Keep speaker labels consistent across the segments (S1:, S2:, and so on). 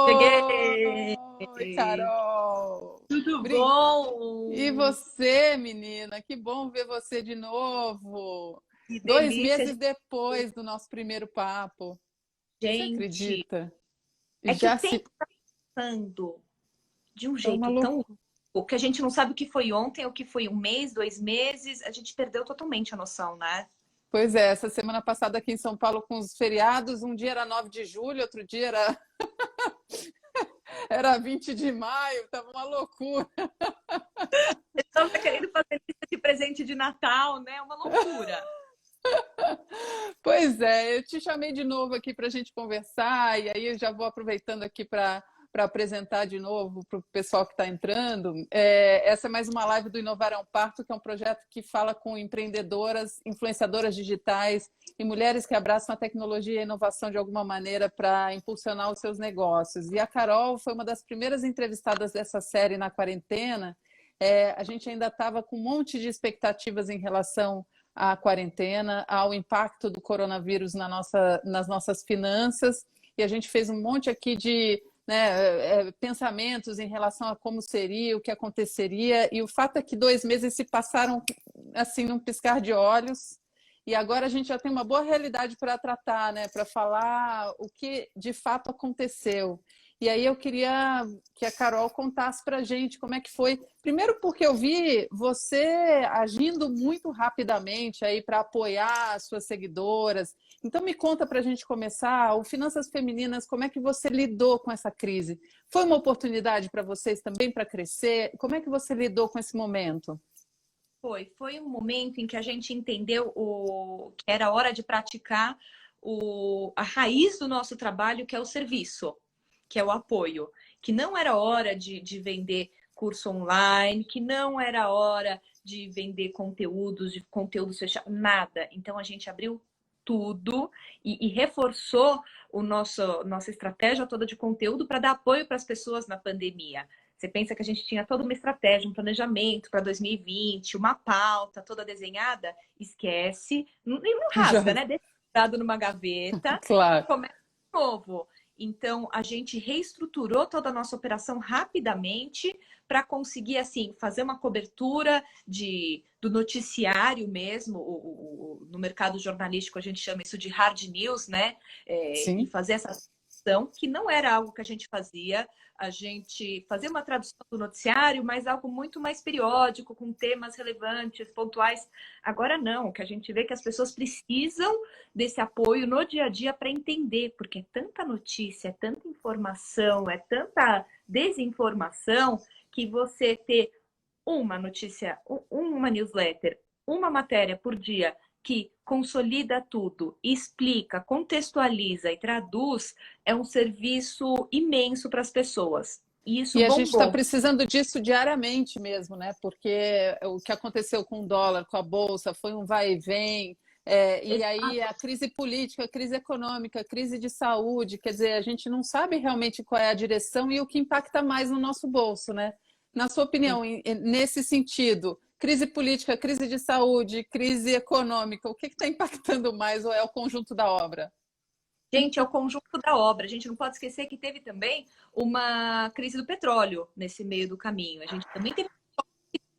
S1: Cheguei!
S2: Oi, Carol!
S1: Tudo
S2: Brin- E
S1: bom?
S2: você, menina? Que bom ver você de novo.
S1: Que
S2: Dois
S1: delícia,
S2: meses depois do nosso primeiro papo. Você
S1: gente.
S2: acredita?
S1: É que o
S2: Já
S1: tempo
S2: se.
S1: tá passando de um
S2: É uma
S1: jeito tão
S2: loucura.
S1: louco que a gente não sabe o que foi ontem, o que foi um mês, 2 meses. A gente perdeu totalmente a noção, né?
S2: Pois é, essa semana passada aqui em São Paulo com os feriados, um dia era 9 de julho, outro dia era 20 de maio, tava uma loucura.
S1: O pessoal tá querendo fazer lista de presente de Natal, né? Uma loucura.
S2: Pois é, eu te chamei de novo aqui para a gente conversar, e aí eu já vou aproveitando aqui para apresentar de novo para o pessoal que está entrando. Essa é mais uma live do Inovar é um Parto, que é um projeto que fala com empreendedoras, influenciadoras digitais e mulheres que abraçam a tecnologia e a inovação de alguma maneira para impulsionar os seus negócios. E a Carol foi uma das primeiras entrevistadas dessa série na quarentena. A gente ainda estava com um monte de expectativas em relação à quarentena, ao impacto do coronavírus nas nossas finanças, e a gente fez um monte aqui de pensamentos em relação a como seria, o que aconteceria, e o fato é que 2 meses se passaram assim num piscar de olhos, e agora a gente já tem uma boa realidade para tratar, né, para falar o que de fato aconteceu. E aí eu queria que a Carol contasse para a gente como é que foi. Primeiro porque eu vi você agindo muito rapidamente aí para apoiar as suas seguidoras. Então me conta para a gente começar, o Finanças Femininas, como é que você lidou com essa crise? Foi uma oportunidade para vocês também para crescer? Como é que você lidou com esse momento?
S1: Foi um momento em que a gente entendeu que era hora de praticar a raiz do nosso trabalho, que é o serviço, que é o apoio, que não era hora de vender curso online, que não era hora de vender de conteúdos fechados, nada. Então a gente abriu tudo e reforçou nossa estratégia toda de conteúdo para dar apoio para as pessoas na pandemia. Você pensa que a gente tinha toda uma estratégia, um planejamento para 2020, uma pauta toda desenhada? Esquece, não
S2: Já,
S1: rasga, né? Deixa guardado numa gaveta e
S2: claro.
S1: começa de novo. Então, a gente reestruturou toda a nossa operação rapidamente para conseguir, assim, fazer uma cobertura do noticiário mesmo. No mercado jornalístico, a gente chama isso de hard news, né? E
S2: Sim.
S1: fazer essa tradução, que não era algo que a gente fazia. A gente fazia uma tradução do noticiário, mas algo muito mais periódico, com temas relevantes, pontuais. Agora não, que a gente vê que as pessoas precisam desse apoio no dia a dia para entender, porque é tanta notícia, é tanta informação, é tanta desinformação, que você ter uma notícia, uma newsletter, uma matéria por dia que consolida tudo, explica, contextualiza e traduz, é um serviço imenso para as pessoas. E isso
S2: E a gente está
S1: bombou.
S2: precisando disso diariamente mesmo, né? Porque o que aconteceu com o dólar, com a bolsa, foi um vai e vem. E aí a crise política, a crise econômica, a crise de saúde, quer dizer, a gente não sabe realmente qual é a direção e o que impacta mais no nosso bolso, né? Na sua opinião, nesse sentido, crise política, crise de saúde, crise econômica, o que está impactando mais ou é o conjunto da obra?
S1: Gente, é o conjunto da obra. A gente não pode esquecer que teve também uma crise do petróleo nesse meio do caminho. A gente também teve o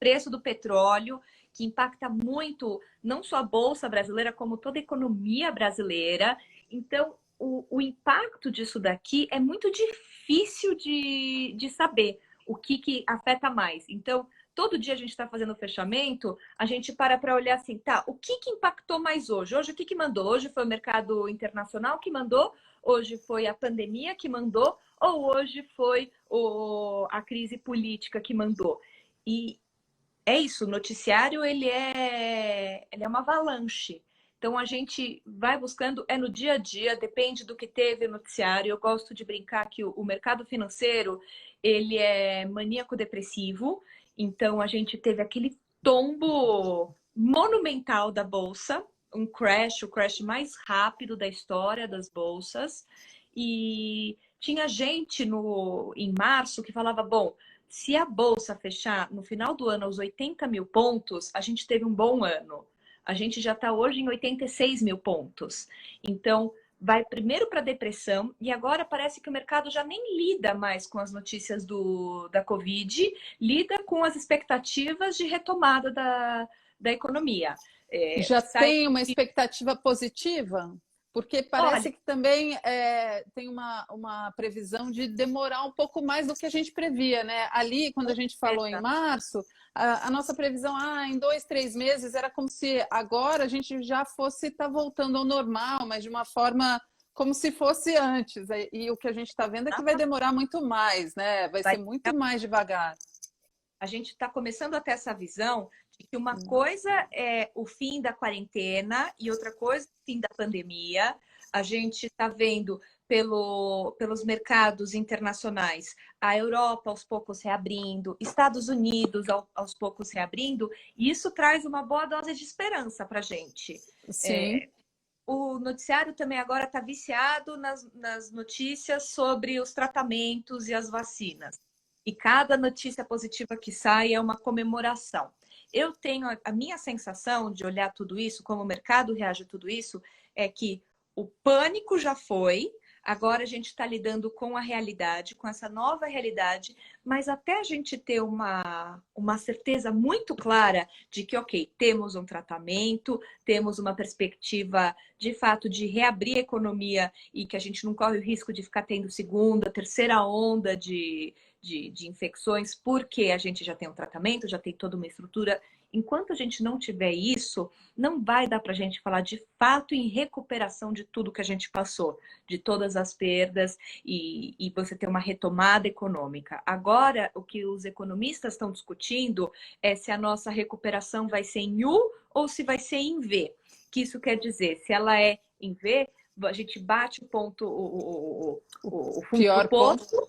S1: preço do petróleo, que impacta muito não só a Bolsa brasileira, como toda a economia brasileira. Então, o impacto disso daqui é muito difícil de saber o que afeta mais. Então, todo dia a gente está fazendo o fechamento, a gente para olhar assim, tá, o que impactou mais hoje? Hoje, o que mandou? Hoje foi o mercado internacional que mandou? Hoje foi a pandemia que mandou? Ou hoje foi a crise política que mandou? E é isso, o noticiário ele é uma avalanche. Então a gente vai buscando, é no dia a dia, depende do que teve o noticiário. Eu gosto de brincar que o mercado financeiro ele é maníaco-depressivo. Então a gente teve aquele tombo monumental da bolsa, o crash mais rápido da história das bolsas. E tinha gente em março que falava, bom, se a bolsa fechar no final do ano aos 80 mil pontos, a gente teve um bom ano. A gente já está hoje em 86 mil pontos. Então, vai primeiro para a depressão, e agora parece que o mercado já nem lida mais com as notícias da Covid, lida com as expectativas de retomada da economia.
S2: Já tem uma expectativa positiva? Porque parece
S1: Olha,
S2: que também tem uma previsão de demorar um pouco mais do que a gente previa, né? Ali, quando a gente falou em março, a nossa previsão, em 2, 3 meses, era como se agora a gente já fosse estar voltando ao normal, mas de uma forma como se fosse antes. E o que a gente está vendo é que vai demorar muito mais, né? Vai ser muito mais devagar.
S1: a gente está começando a ter essa visão de que uma coisa é o fim da quarentena e outra coisa é o fim da pandemia. A gente está vendo pelos mercados internacionais a Europa aos poucos reabrindo, Estados Unidos aos poucos reabrindo, e isso traz uma boa dose de esperança para a gente.
S2: Sim.
S1: O noticiário também agora está viciado nas notícias sobre os tratamentos e as vacinas. E cada notícia positiva que sai é uma comemoração. Eu tenho a minha sensação de olhar tudo isso, como o mercado reage a tudo isso, é que o pânico já foi, agora a gente está lidando com a realidade, com essa nova realidade, mas até a gente ter uma certeza muito clara de que, ok, temos um tratamento, temos uma perspectiva de fato de reabrir a economia e que a gente não corre o risco de ficar tendo segunda, terceira onda de infecções, porque a gente já tem um tratamento, já tem toda uma estrutura. Enquanto a gente não tiver isso, não vai dar para a gente falar de fato em recuperação de tudo que a gente passou, de todas as perdas e você ter uma retomada econômica. Agora, o que os economistas estão discutindo é se a nossa recuperação vai ser em U ou se vai ser em V. Que isso quer dizer, se ela é em V, a gente bate o ponto, o fundo do poço.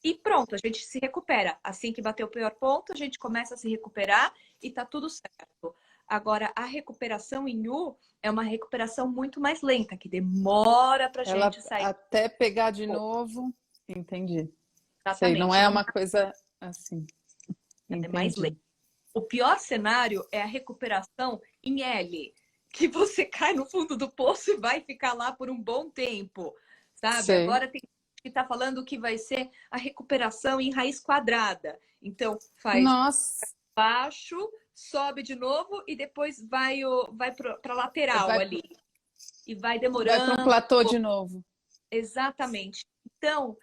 S1: E pronto, a gente se recupera. Assim que bater o pior ponto, a gente começa a se recuperar e tá tudo certo. Agora, a recuperação em U é uma recuperação muito mais lenta, que demora pra gente sair.
S2: Até pegar de novo. Entendi.
S1: Exatamente.
S2: Sei, não é uma coisa assim.
S1: É mais lenta. O pior cenário é a recuperação em L, que você cai no fundo do poço e vai ficar lá por um bom tempo, sabe?
S2: Sei.
S1: Agora tem que está falando que vai ser a recuperação em raiz quadrada. Então, faz baixo, sobe de novo e depois vai para a lateral ali. E vai demorando.
S2: Vai para um platô de novo.
S1: Exatamente. Então,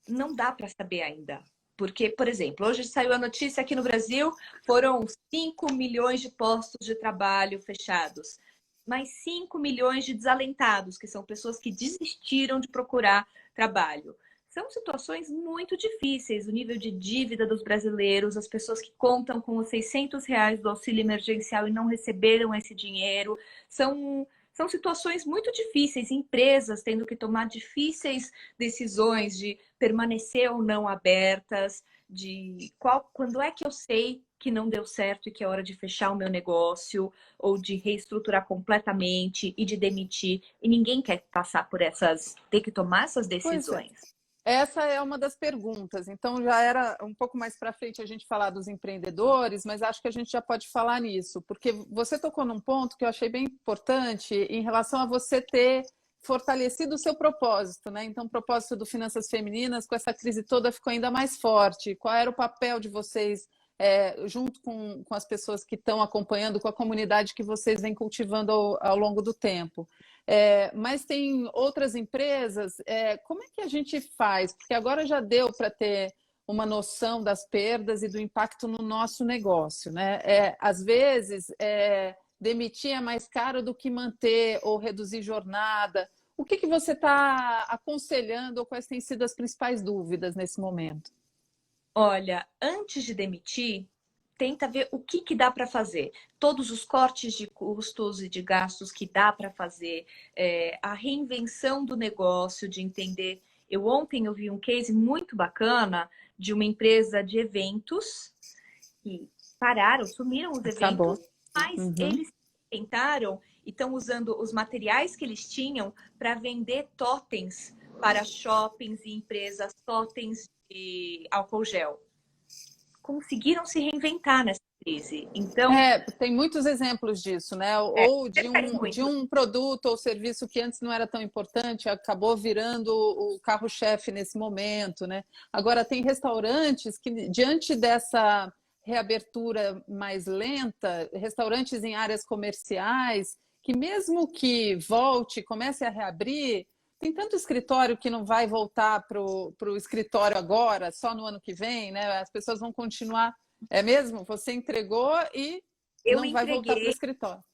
S1: não dá para saber ainda. Porque, por exemplo, hoje saiu a notícia aqui no Brasil, foram 5 milhões de postos de trabalho fechados. Mais 5 milhões de desalentados, que são pessoas que desistiram de procurar trabalho. São situações muito difíceis, o nível de dívida dos brasileiros, as pessoas que contam com os R$ 600 do auxílio emergencial e não receberam esse dinheiro, são situações muito difíceis, empresas tendo que tomar difíceis decisões de permanecer ou não abertas, quando é que eu sei que não deu certo e que é hora de fechar o meu negócio, ou de reestruturar completamente e de demitir. E ninguém quer passar por ter que tomar essas decisões.
S2: Essa é uma das perguntas. Então, já era um pouco mais para frente a gente falar dos empreendedores, mas acho que a gente já pode falar nisso, porque você tocou num ponto que eu achei bem importante em relação a você ter fortalecido o seu propósito, né? Então, o propósito do Finanças Femininas, com essa crise toda, ficou ainda mais forte. Qual era o papel de vocês, junto com as pessoas que estão acompanhando, com a comunidade que vocês vêm cultivando ao longo do tempo? Mas tem outras empresas, como é que a gente faz? Porque agora já deu para ter uma noção das perdas e do impacto no nosso negócio, né? Às vezes, demitir é mais caro do que manter ou reduzir jornada. O que você está aconselhando ou quais têm sido as principais dúvidas nesse momento?
S1: Olha, antes de demitir, tenta ver o que dá para fazer. Todos os cortes de custos e de gastos que dá para fazer, a reinvenção do negócio, de entender. Ontem eu vi um case muito bacana de uma empresa de eventos que sumiram os eventos, mas eles tentaram e estão usando os materiais que eles tinham para vender totens para shoppings e empresas, totens de álcool gel. Conseguiram se reinventar nessa crise. Então,
S2: tem muitos exemplos disso, né? Ou de um produto ou serviço que antes não era tão importante, acabou virando o carro-chefe nesse momento, né? Agora, tem restaurantes que, diante dessa reabertura mais lenta, restaurantes em áreas comerciais, que mesmo que volte, comece a reabrir, tem tanto escritório que não vai voltar para o escritório agora, só no ano que vem, né? As pessoas vão continuar. É mesmo? Você entregou e
S1: eu
S2: não vai voltar para o
S1: entreguei.
S2: escritório.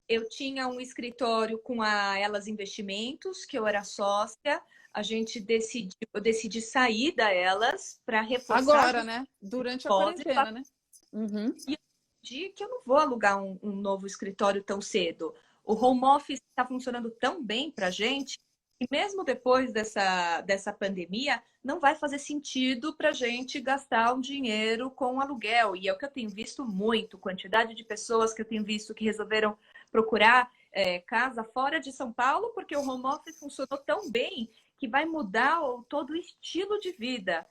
S1: Eu tinha um escritório com a Elas Investimentos, que eu era sócia. Eu decidi sair da Elas para reforçar
S2: Agora, né? Durante a
S1: depósito.
S2: quarentena, né? Uhum.
S1: E eu decidi que eu não vou alugar um novo escritório tão cedo. O home office está funcionando tão bem para a gente, e mesmo depois dessa pandemia, não vai fazer sentido para a gente gastar um dinheiro com aluguel. E é o que eu tenho visto muito, quantidade de pessoas que eu tenho visto que resolveram procurar casa fora de São Paulo, porque o home office funcionou tão bem que vai mudar todo o estilo de vida.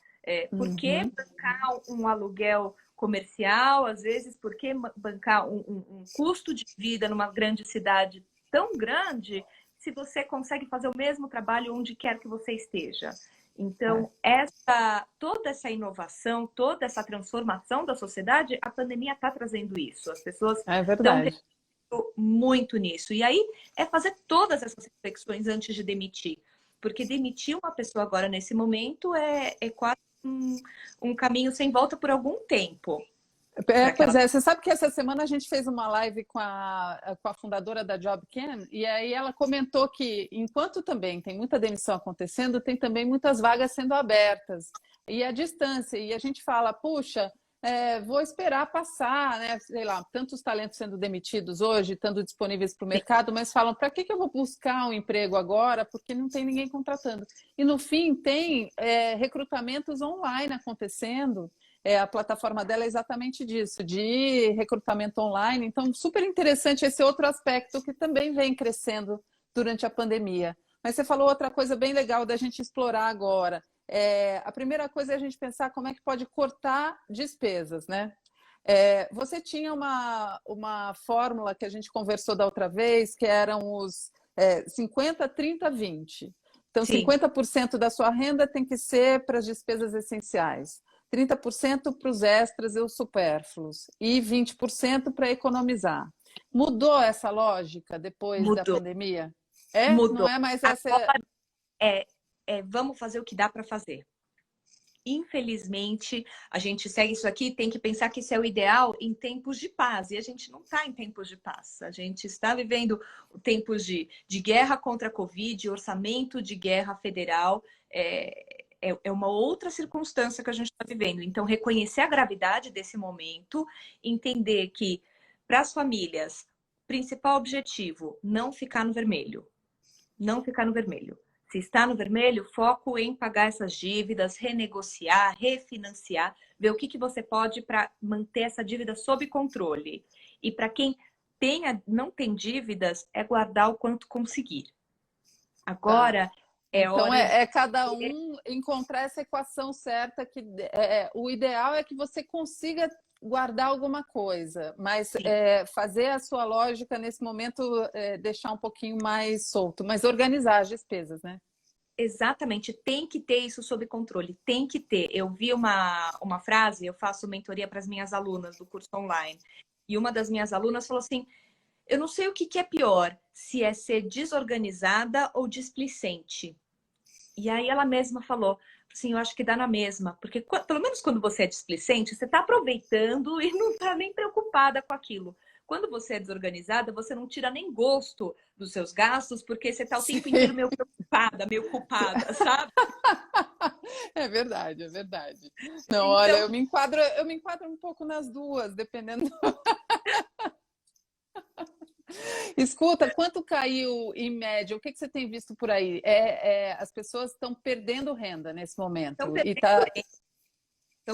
S1: Por que bancar um aluguel comercial, às vezes, por que bancar um custo de vida numa grande cidade tão grande se você consegue fazer o mesmo trabalho onde quer que você esteja? Então, toda essa inovação, toda essa transformação da sociedade, a pandemia está trazendo isso. As pessoas estão muito nisso. E aí é fazer todas essas reflexões antes de demitir. Porque demitir uma pessoa agora, nesse momento, é quase um caminho sem volta por algum tempo.
S2: Pois é, você sabe que essa semana a gente fez uma live com a fundadora da JobCam, e aí ela comentou que, enquanto também tem muita demissão acontecendo, tem também muitas vagas sendo abertas, e a distância, e a gente fala, puxa, vou esperar passar, né? Sei lá, tantos talentos sendo demitidos hoje, estando disponíveis para o mercado, mas falam, para que eu vou buscar um emprego agora? Porque não tem ninguém contratando. E no fim tem recrutamentos online acontecendo. A plataforma dela é exatamente disso, de recrutamento online. Então, super interessante esse outro aspecto que também vem crescendo durante a pandemia. Mas você falou outra coisa bem legal da gente explorar agora. A primeira coisa é a gente pensar como é que pode cortar despesas, né? Você tinha uma fórmula que a gente conversou da outra vez, que eram os 50, 30, 20. Então,
S1: Sim.
S2: 50% da sua renda tem que ser para as despesas essenciais. 30% para os extras e os supérfluos e 20% para economizar. Mudou essa lógica depois da pandemia?
S1: Mudou.
S2: Não é mais essa...
S1: Vamos fazer o que dá para fazer. Infelizmente, a gente segue isso aqui, tem que pensar que isso é o ideal em tempos de paz. E a gente não está em tempos de paz. A gente está vivendo tempos de guerra contra a Covid, orçamento de guerra federal. É uma outra circunstância que a gente está vivendo. Então, reconhecer a gravidade desse momento, entender que, para as famílias, principal objetivo, não ficar no vermelho. Não ficar no vermelho. Se está no vermelho, foco em pagar essas dívidas, renegociar, refinanciar, ver o que você pode para manter essa dívida sob controle. E para quem não tem dívidas, é guardar o quanto conseguir. Agora...
S2: Então, cada um encontrar essa equação certa, que o ideal é que você consiga guardar alguma coisa, mas fazer a sua lógica nesse momento, deixar um pouquinho mais solto, mas organizar as despesas, né?
S1: Exatamente, tem que ter isso sob controle, tem que ter. Eu vi uma frase, eu faço mentoria para as minhas alunas do curso online, e uma das minhas alunas falou assim, eu não sei o que é pior, se é ser desorganizada ou displicente. E aí ela mesma falou, assim, eu acho que dá na mesma, porque pelo menos quando você é displicente, você está aproveitando e não está nem preocupada com aquilo. Quando você é desorganizada, você não tira nem gosto dos seus gastos, porque você está o tempo inteiro meio preocupada, meio culpada, sabe?
S2: É verdade, é verdade. Não, olha, eu me enquadro um pouco nas duas, dependendo... Escuta, quanto caiu em média? O que você tem visto por aí? As pessoas estão perdendo renda nesse momento.
S1: Estão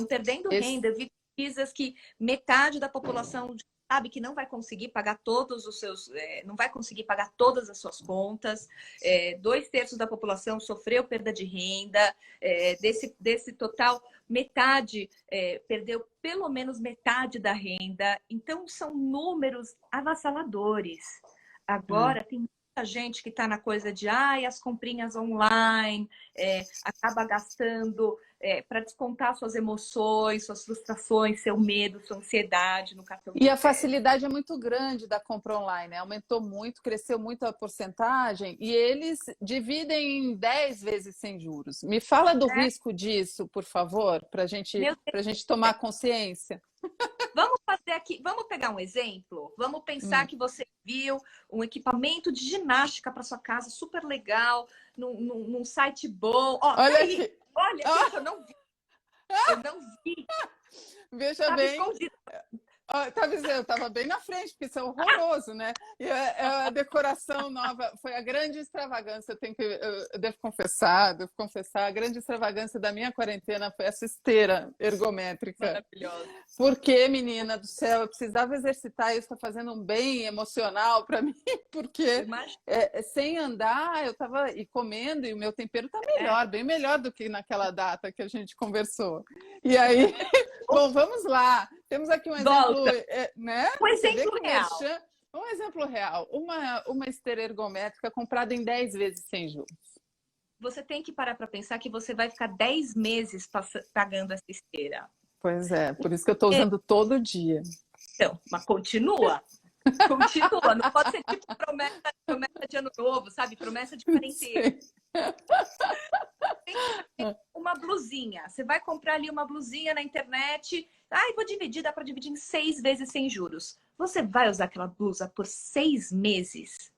S1: perdendo renda. Eu vi pesquisas que metade da população sabe que não vai conseguir pagar todos os seus, não vai conseguir pagar todas as suas contas. 2/3 da população sofreu perda de renda. Desse total, metade perdeu pelo menos metade da renda. Então, são números avassaladores. Agora, tem muita gente que está na coisa de as comprinhas online, acaba gastando para descontar suas emoções, suas frustrações, seu medo, sua ansiedade no cartão de
S2: E a
S1: crédito.
S2: facilidade é muito grande da compra online, né? Aumentou muito, cresceu muito a porcentagem e eles dividem em 10 vezes sem juros. Me fala do risco disso, por favor, para a gente tomar consciência.
S1: Vamos fazer aqui, vamos pegar um exemplo? Vamos pensar que você viu um equipamento de ginástica para sua casa, super legal, num site bom.
S2: Olha
S1: tá aí.
S2: aqui.
S1: Olha, gente, eu não vi. Eu não vi.
S2: Veja
S1: Tava
S2: bem.
S1: escondido.
S2: Tá dizendo, eu estava bem na frente, porque isso é horroroso, né? E a decoração nova foi a grande extravagância. Eu devo confessar, a grande extravagância da minha quarentena foi essa esteira ergométrica.
S1: Maravilhosa.
S2: Porque, menina do céu, eu precisava exercitar, isso está fazendo um bem emocional para mim, porque sem andar eu estava comendo e o meu tempero está melhor, bem melhor do que naquela data que a gente conversou. E aí, bom, vamos lá. Temos aqui um exemplo, né?
S1: Um exemplo real.
S2: Um exemplo real. Uma esteira ergométrica comprada em 10 vezes sem juros.
S1: Você tem que parar para pensar que você vai ficar 10 meses pagando essa esteira.
S2: Pois é, por isso que eu estou usando todo dia.
S1: Então, mas continua. Continua. Não pode ser tipo promessa de ano novo, sabe? Promessa de quarentena. Tem que ter uma blusinha. Você vai comprar ali uma blusinha na internet. Vou dividir, dá para dividir em 6 vezes sem juros. Você vai usar aquela blusa por 6 meses?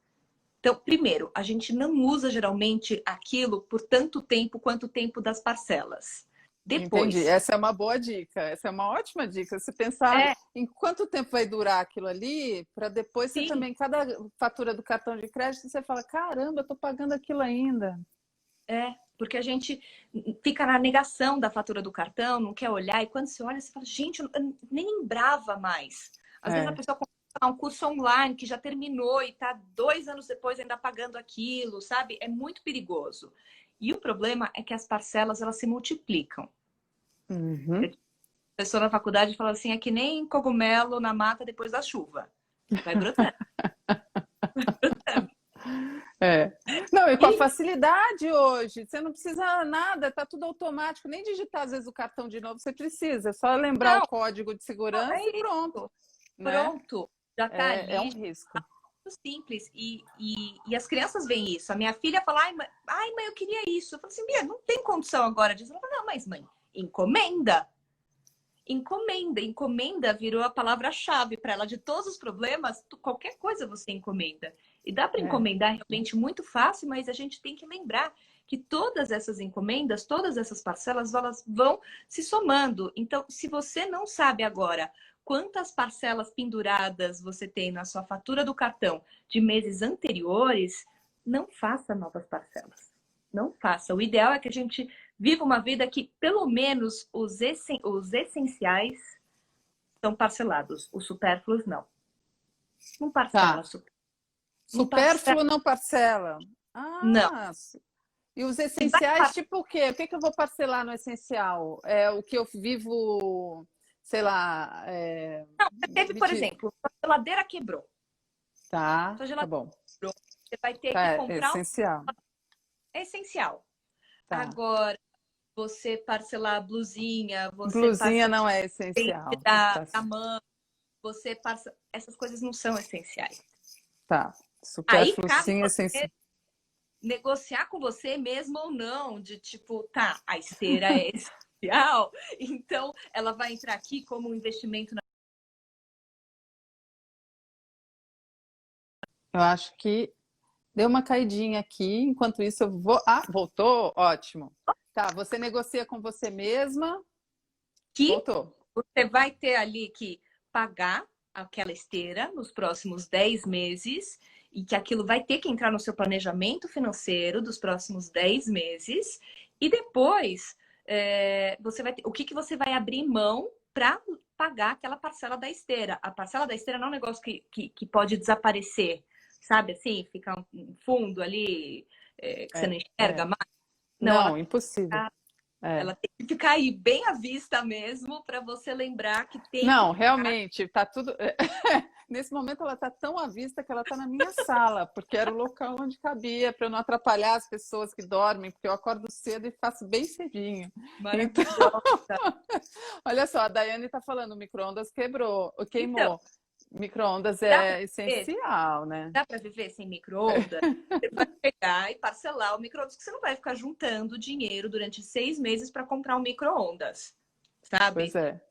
S1: Então, primeiro, a gente não usa geralmente aquilo por tanto tempo quanto o tempo das parcelas. Depois.
S2: Entendi. Essa é uma boa dica. Essa é uma ótima dica. Você pensar em quanto tempo vai durar aquilo ali, para depois você também, cada fatura do cartão de crédito, você fala, caramba, eu estou pagando aquilo ainda.
S1: Porque a gente fica na negação da fatura do cartão, não quer olhar, e quando você olha, você fala, gente, eu nem lembrava mais. Às vezes a pessoa compra um curso online que já terminou e está 2 anos depois ainda pagando aquilo, sabe? É muito perigoso. E o problema é que as parcelas, elas se multiplicam.
S2: Uhum.
S1: A pessoa na faculdade fala assim, é que nem cogumelo na mata depois da chuva. Vai brotando.
S2: Não, e com a facilidade hoje, você não precisa nada, tá tudo automático, nem digitar às vezes o cartão de novo, você precisa, é só lembrar o código de segurança e pronto.
S1: Pronto, já tá ali.
S2: É um risco.
S1: Muito simples. E as crianças veem isso. A minha filha fala, ai, mãe, eu queria isso. Eu falo assim, Bia, não tem condição agora disso. Ela fala, não, mas mãe, encomenda. Encomenda virou a palavra-chave para ela. De todos os problemas, qualquer coisa você encomenda. E dá para encomendar realmente muito fácil, mas a gente tem que lembrar que todas essas encomendas, todas essas parcelas, elas vão se somando. Então, se você não sabe agora quantas parcelas penduradas você tem na sua fatura do cartão de meses anteriores, não faça novas parcelas. Não faça. O ideal é que a gente viva uma vida que, pelo menos, os essenciais são parcelados. Os supérfluos, não. Não parcela.
S2: Supérfluo não parcela.
S1: Não.
S2: E os essenciais, tipo o quê? O que eu vou parcelar no essencial? É o que eu vivo, sei lá...
S1: Não, você teve, por exemplo, a geladeira quebrou.
S2: Tá bom.
S1: Quebrou. Você vai ter que comprar...
S2: É essencial.
S1: É essencial. Agora, você parcelar a blusinha...
S2: Blusinha não é essencial.
S1: Da mão, essas coisas não são essenciais.
S2: Supérfluo sim, essencial.
S1: Negociar com você mesmo ou não, de tipo, a esteira é essencial, então ela vai entrar aqui como um investimento.
S2: Eu acho que deu uma caidinha aqui, enquanto isso eu vou... voltou? Ótimo. Você negocia com você mesma. Voltou.
S1: Você vai ter ali que pagar aquela esteira nos próximos 10 meses e que aquilo vai ter que entrar no seu planejamento financeiro dos próximos 10 meses. E depois, você vai ter, o que você vai abrir mão para pagar aquela parcela da esteira. A parcela da esteira não é um negócio que pode desaparecer, sabe? Assim, fica um fundo ali que você não enxerga mais. Não,
S2: Não, impossível.
S1: ela tem que ficar aí bem à vista mesmo para você lembrar que tem
S2: Não,
S1: que...
S2: realmente, tá tudo. Nesse momento ela está tão à vista que ela está na minha sala, porque era o local onde cabia, para eu não atrapalhar as pessoas que dormem, porque eu acordo cedo e faço bem cedinho. Então, olha só, a Daiane está falando, o micro-ondas queimou.
S1: Então,
S2: Micro-ondas é essencial, né?
S1: Dá para viver sem micro-ondas? Você vai pegar e parcelar o micro-ondas, que você não vai ficar juntando dinheiro durante 6 meses para comprar um micro-ondas, sabe?
S2: Pois é.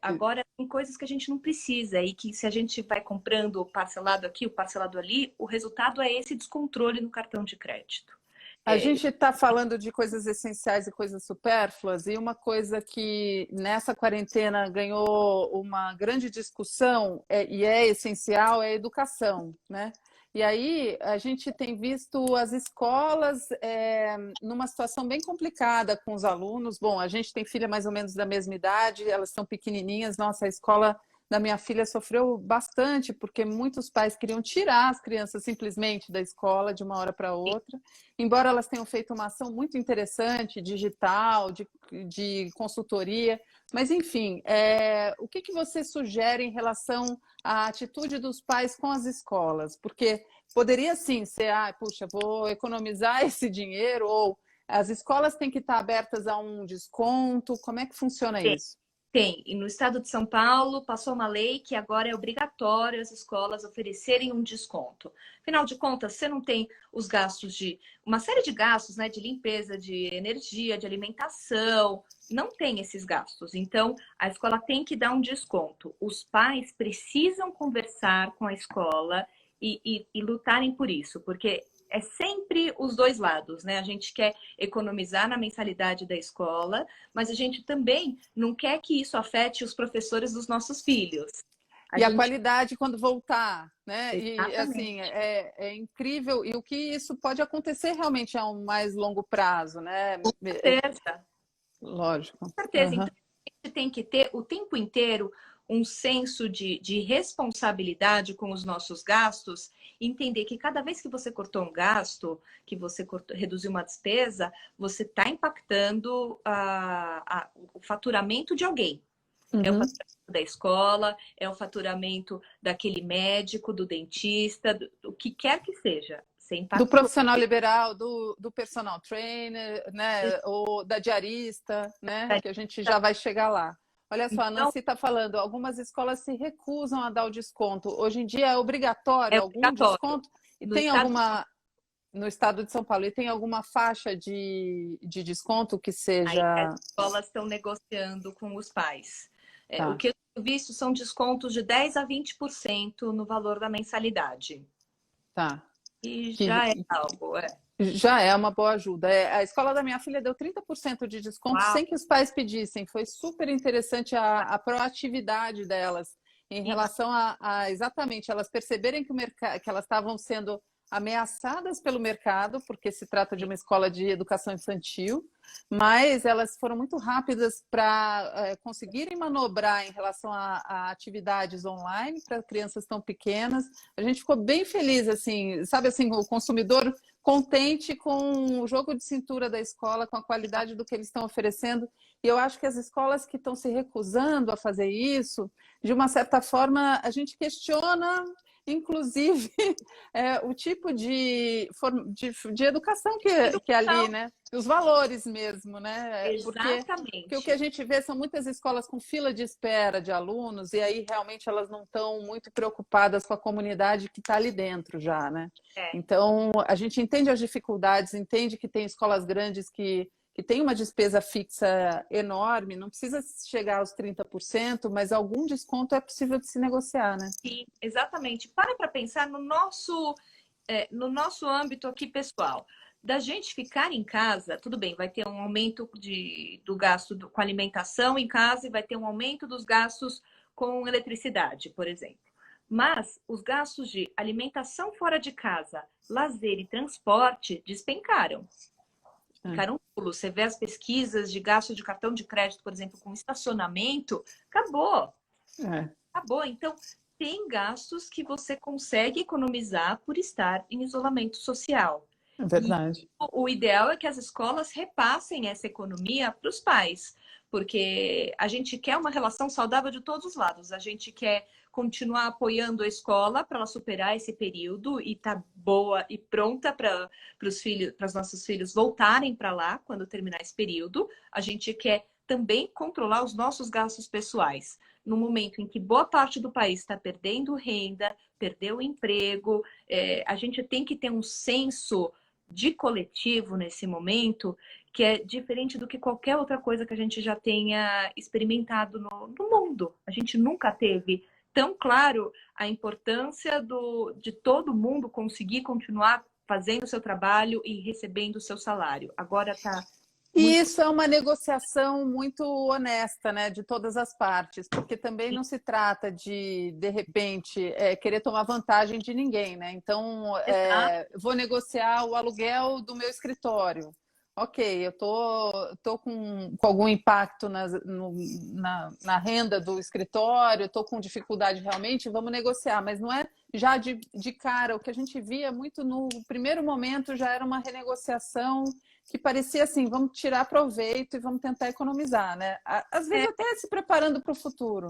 S1: Agora, tem coisas que a gente não precisa e que se a gente vai comprando o parcelado aqui, o parcelado ali, o resultado é esse descontrole no cartão de crédito.
S2: A gente está falando de coisas essenciais e coisas supérfluas, e uma coisa que nessa quarentena ganhou uma grande discussão e é essencial é a educação, né? E aí a gente tem visto as escolas numa situação bem complicada com os alunos. Bom, a gente tem filha mais ou menos da mesma idade, elas são pequenininhas. Nossa, a escola da minha filha sofreu bastante, porque muitos pais queriam tirar as crianças simplesmente da escola de uma hora para outra. Embora elas tenham feito uma ação muito interessante, digital, de consultoria. Mas, enfim, o que você sugere em relação à atitude dos pais com as escolas? Porque poderia, sim, ser, puxa, vou economizar esse dinheiro, ou as escolas têm que estar abertas a um desconto. Como é que funciona isso?
S1: Tem. E no estado de São Paulo passou uma lei que agora é obrigatório as escolas oferecerem um desconto. Afinal de contas, você não tem os gastos de... Uma série de gastos, né? De limpeza, de energia, de alimentação. Não tem esses gastos. Então, a escola tem que dar um desconto. Os pais precisam conversar com a escola e lutarem por isso. Porque é sempre os dois lados, né? A gente quer economizar na mensalidade da escola, mas a gente também não quer que isso afete os professores dos nossos filhos.
S2: A qualidade quando voltar, né?
S1: Exatamente.
S2: E assim, é incrível. E o que isso pode acontecer realmente a um mais longo prazo, né?
S1: Com certeza.
S2: Lógico.
S1: Com certeza.
S2: Uhum.
S1: Então, a gente tem que ter o tempo inteiro um senso de responsabilidade com os nossos gastos, entender que cada vez que você cortou um gasto, que você reduziu uma despesa, você está impactando o faturamento de alguém. É o faturamento da escola, é o faturamento daquele médico, do dentista, o que quer que seja.
S2: Do profissional liberal, do personal trainer, né? Ou da diarista, né? Que a gente já vai chegar lá. Olha só, a Nancy está falando, algumas escolas se recusam a dar o desconto. Hoje em dia é obrigatório algum desconto? E tem alguma... No estado de São Paulo, e tem alguma faixa de desconto que seja...
S1: Aí, as escolas estão negociando com os pais.
S2: Tá.
S1: O que eu tenho visto são descontos de 10% a 20% no valor da mensalidade.
S2: Tá.
S1: E já é algo,
S2: Já é uma boa ajuda. A escola da minha filha deu 30% de desconto sem que os pais pedissem. Foi super interessante a proatividade delas em relação a exatamente elas perceberem que elas estavam sendo ameaçadas pelo mercado, porque se trata de uma escola de educação infantil, mas elas foram muito rápidas para conseguirem manobrar em relação a atividades online para crianças tão pequenas. A gente ficou bem feliz, assim, sabe assim, o consumidor contente com o jogo de cintura da escola, com a qualidade do que eles estão oferecendo. E eu acho que as escolas que estão se recusando a fazer isso, de uma certa forma, a gente questiona, inclusive, o tipo de educação que é ali, né? Os valores mesmo, né?
S1: Exatamente.
S2: Porque o que a gente vê são muitas escolas com fila de espera de alunos, e aí realmente elas não estão muito preocupadas com a comunidade que está ali dentro já, né? Então, a gente entende as dificuldades, entende que tem escolas grandes que tem uma despesa fixa enorme, não precisa chegar aos 30%, mas algum desconto é possível de se negociar, né?
S1: Sim, exatamente. Para pensar no nosso âmbito aqui pessoal. Da gente ficar em casa, tudo bem, vai ter um aumento do gasto com alimentação em casa e vai ter um aumento dos gastos com eletricidade, por exemplo. Mas os gastos de alimentação fora de casa, lazer e transporte despencaram. ficaram nulos. Você vê as pesquisas de gasto de cartão de crédito, por exemplo, com estacionamento, acabou. Acabou. Então, tem gastos que você consegue economizar por estar em isolamento social.
S2: É verdade.
S1: E o ideal é que as escolas repassem essa economia para os pais, porque a gente quer uma relação saudável de todos os lados. A gente quer continuar apoiando a escola para ela superar esse período e estar boa e pronta para os filhos, para os nossos filhos voltarem para lá quando terminar esse período. A gente quer também controlar os nossos gastos pessoais. No momento em que boa parte do país está perdendo renda, perdeu o emprego, a gente tem que ter um senso de coletivo nesse momento que é diferente do que qualquer outra coisa que a gente já tenha experimentado no mundo. A gente nunca teve tão claro a importância de todo mundo conseguir continuar fazendo o seu trabalho e recebendo o seu salário. Agora está...
S2: E isso é uma negociação muito honesta, né, de todas as partes, porque também não se trata de repente, querer tomar vantagem de ninguém, né? Então, vou negociar o aluguel do meu escritório. Ok, eu tô com algum impacto na renda do escritório, estou com dificuldade realmente, vamos negociar, mas não é já de cara. O que a gente via muito no primeiro momento já era uma renegociação que parecia assim, vamos tirar proveito e vamos tentar economizar, né? Às vezes até se preparando para o futuro.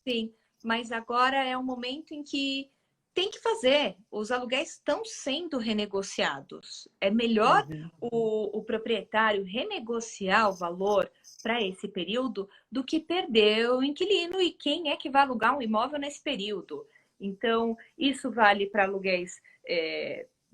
S1: Sim, mas agora é um momento em que tem que fazer. Os aluguéis estão sendo renegociados. É melhor o proprietário renegociar o valor para esse período do que perder o inquilino e quem é que vai alugar um imóvel nesse período. Então, isso vale para aluguéis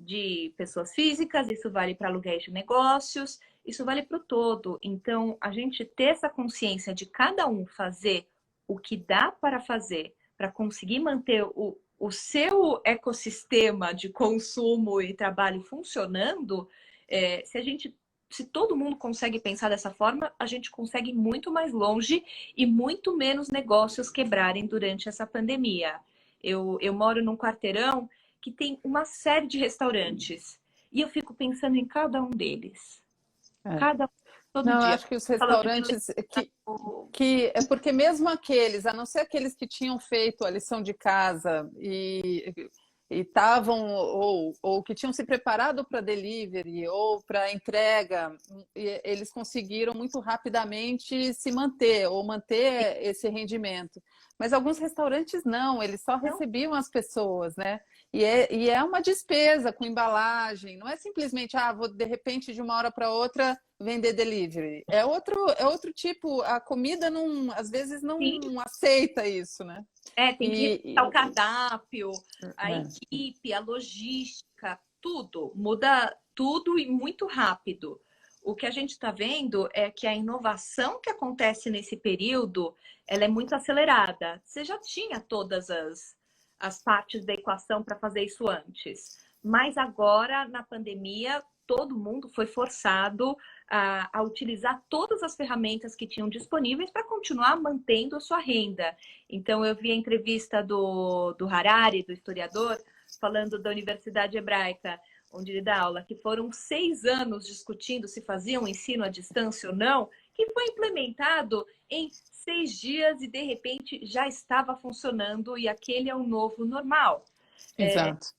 S1: de pessoas físicas, isso vale para aluguéis de negócios, isso vale para o todo. Então, a gente ter essa consciência de cada um fazer o que dá para fazer para conseguir manter o seu ecossistema de consumo e trabalho funcionando, se todo mundo consegue pensar dessa forma, a gente consegue ir muito mais longe e muito menos negócios quebrarem durante essa pandemia. Eu moro num quarteirão que tem uma série de restaurantes e eu fico pensando em cada um deles. Cada um, todo
S2: Não,
S1: dia.
S2: acho que os restaurantes que é porque mesmo aqueles, a não ser aqueles que tinham feito a lição de casa e estavam ou que tinham se preparado para delivery ou para entrega, eles conseguiram muito rapidamente se manter ou manter esse rendimento. Mas alguns restaurantes não, eles só recebiam as pessoas, né? E é uma despesa com embalagem, não é simplesmente, vou de repente de uma hora para outra vender delivery. É outro tipo, a comida não, às vezes não aceita isso, né?
S1: Tem que revisar o cardápio, a equipe, a logística, tudo. Muda tudo e muito rápido. O que a gente está vendo é que a inovação que acontece nesse período, ela é muito acelerada. Você já tinha todas as partes da equação para fazer isso antes. Mas agora, na pandemia, todo mundo foi forçado a utilizar todas as ferramentas que tinham disponíveis para continuar mantendo a sua renda. Então, eu vi a entrevista do Harari, do historiador, falando da Universidade Hebraica, onde ele dá aula, que foram 6 anos discutindo se fazia um ensino à distância ou não, que foi implementado em 6 dias e, de repente, já estava funcionando e aquele é o novo normal.
S2: Exato.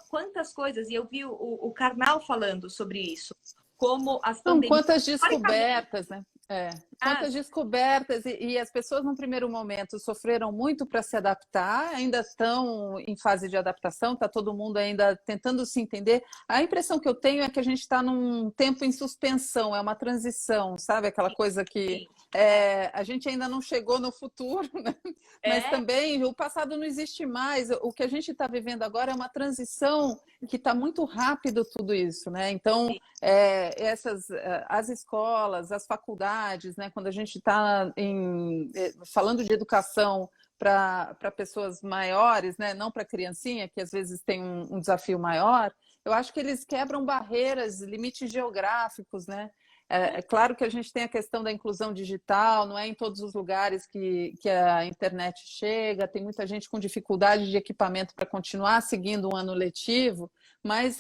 S1: Quantas coisas, e eu vi o Karnal falando sobre isso, como as
S2: pandemias... Quantas descobertas, né? Quantas descobertas, e as pessoas no primeiro momento sofreram muito para se adaptar, ainda estão em fase de adaptação, está todo mundo ainda tentando se entender. A impressão que eu tenho é que a gente está num tempo em suspensão, é uma transição, sabe? Aquela coisa que a gente ainda não chegou no futuro, né? Mas também o passado não existe mais. O que a gente está vivendo agora é uma transição que está muito rápido tudo isso, né? Então, as escolas, as faculdades, né? Quando a gente está falando de educação para pessoas maiores, né? Não para criancinha, que às vezes tem um desafio maior, eu acho que eles quebram barreiras, limites geográficos, né? É claro que a gente tem a questão da inclusão digital, não é em todos os lugares que a internet chega, tem muita gente com dificuldade de equipamento para continuar seguindo um ano letivo, mas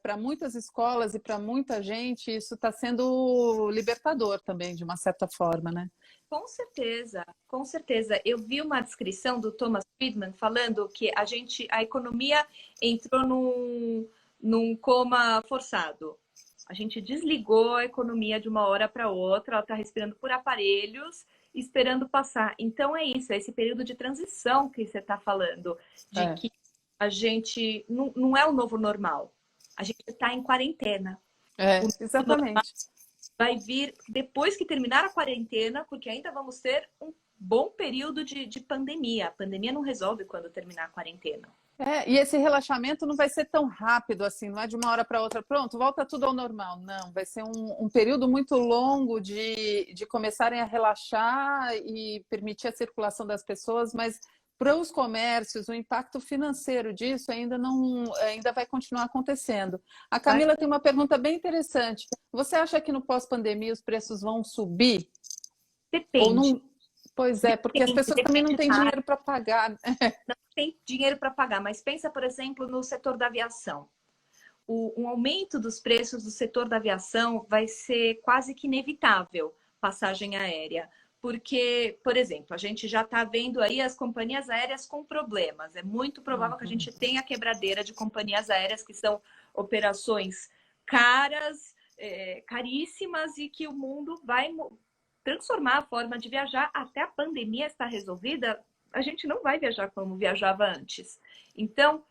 S2: para muitas escolas e para muita gente isso está sendo libertador também, de uma certa forma, né?
S1: Com certeza, com certeza. Eu vi uma descrição do Thomas Friedman falando que a economia entrou num coma forçado. A gente desligou a economia de uma hora para outra, ela está respirando por aparelhos, esperando passar. Então é isso, é esse período de transição que você está falando, de que a gente não é o novo normal. A gente está em quarentena.
S2: Exatamente.
S1: Vai vir depois que terminar a quarentena, porque ainda vamos ter um bom período de pandemia. A pandemia não resolve quando terminar a quarentena.
S2: E esse relaxamento não vai ser tão rápido assim, não é de uma hora para outra, pronto, volta tudo ao normal. Não, vai ser um período muito longo de começarem a relaxar e permitir a circulação das pessoas, mas para os comércios, o impacto financeiro disso ainda vai continuar acontecendo. A Camila tem uma pergunta bem interessante. Você acha que no pós-pandemia os preços vão subir?
S1: Depende.
S2: Ou não? Pois é, porque as pessoas também não têm dinheiro para pagar.
S1: Não tem dinheiro para pagar, mas pensa, por exemplo, no setor da aviação. Um aumento dos preços do setor da aviação vai ser quase que inevitável, passagem aérea. Porque, por exemplo, a gente já está vendo aí as companhias aéreas com problemas. É muito provável que a gente tenha quebradeira de companhias aéreas, que são operações caras, caríssimas, e que o mundo vai transformar a forma de viajar. Até a pandemia estar resolvida, a gente não vai viajar como viajava antes. Então,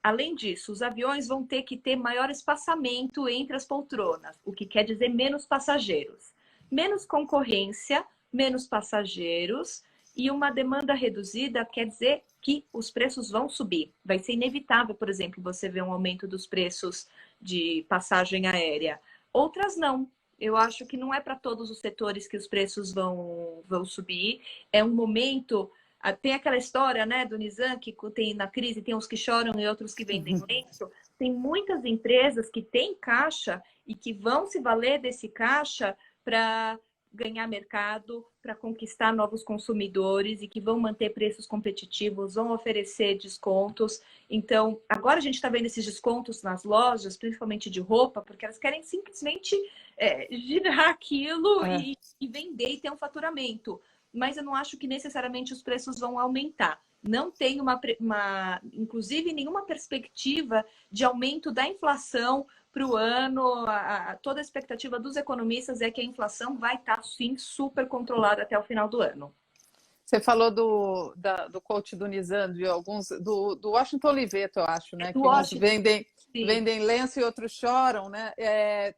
S1: além disso, os aviões vão ter que ter maior espaçamento entre as poltronas, o que quer dizer menos passageiros. Menos concorrência, menos passageiros e uma demanda reduzida quer dizer que os preços vão subir. Vai ser inevitável, por exemplo, você ver um aumento dos preços de passagem aérea. Outras não. Eu acho que não é para todos os setores que os preços vão subir. É um momento... Tem aquela história, né, do Nizam, que tem na crise, tem uns que choram e outros que vendem lenço. Tem muitas empresas que têm caixa e que vão se valer desse caixa para ganhar mercado, para conquistar novos consumidores e que vão manter preços competitivos, vão oferecer descontos. Então, agora a gente está vendo esses descontos nas lojas, principalmente de roupa, porque elas querem simplesmente girar aquilo e vender e ter um faturamento. Mas eu não acho que necessariamente os preços vão aumentar. Não tem inclusive, nenhuma perspectiva de aumento da inflação para o ano. Toda a expectativa dos economistas é que a inflação vai estar, sim, super controlada até o final do ano.
S2: Você falou do coach do Nizam, de alguns, do Washington Oliveto, eu acho, né? Que uns vendem lenço e outros choram, né?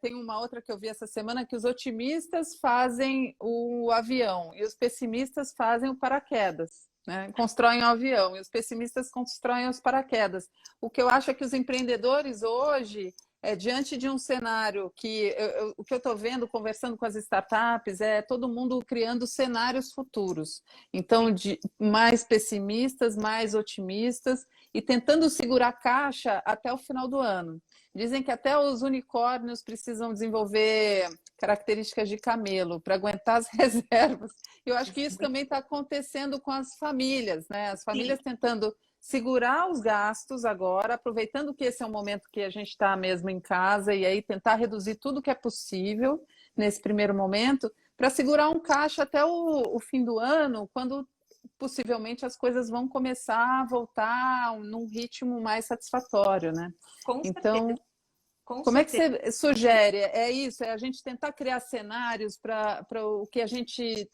S2: Tem uma outra que eu vi essa semana, que os otimistas fazem o avião e os pessimistas fazem o paraquedas, né? Constroem o avião e os pessimistas constroem os paraquedas. O que eu acho é que os empreendedores hoje, diante de um cenário que o que eu estou vendo, conversando com as startups, é todo mundo criando cenários futuros. Então, mais pessimistas, mais otimistas, e tentando segurar a caixa até o final do ano. Dizem que até os unicórnios precisam desenvolver características de camelo para aguentar as reservas. Eu acho que isso também está acontecendo com as famílias, né? As famílias tentando segurar os gastos agora, aproveitando que esse é um momento que a gente está mesmo em casa, e aí tentar reduzir tudo que é possível nesse primeiro momento, para segurar um caixa até o fim do ano, quando possivelmente as coisas vão começar a voltar num ritmo mais satisfatório, né? Então, como é que você sugere? É isso? É a gente tentar criar cenários para o que a gente,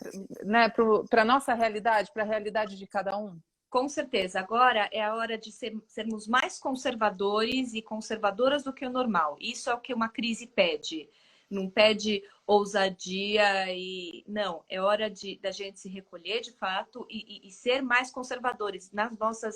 S2: né, para a nossa realidade, para a realidade de cada um?
S1: Com certeza. Agora é a hora de sermos mais conservadores e conservadoras do que o normal. Isso é o que uma crise pede. Não pede ousadia e... Não, é hora da gente se recolher de fato e ser mais conservadores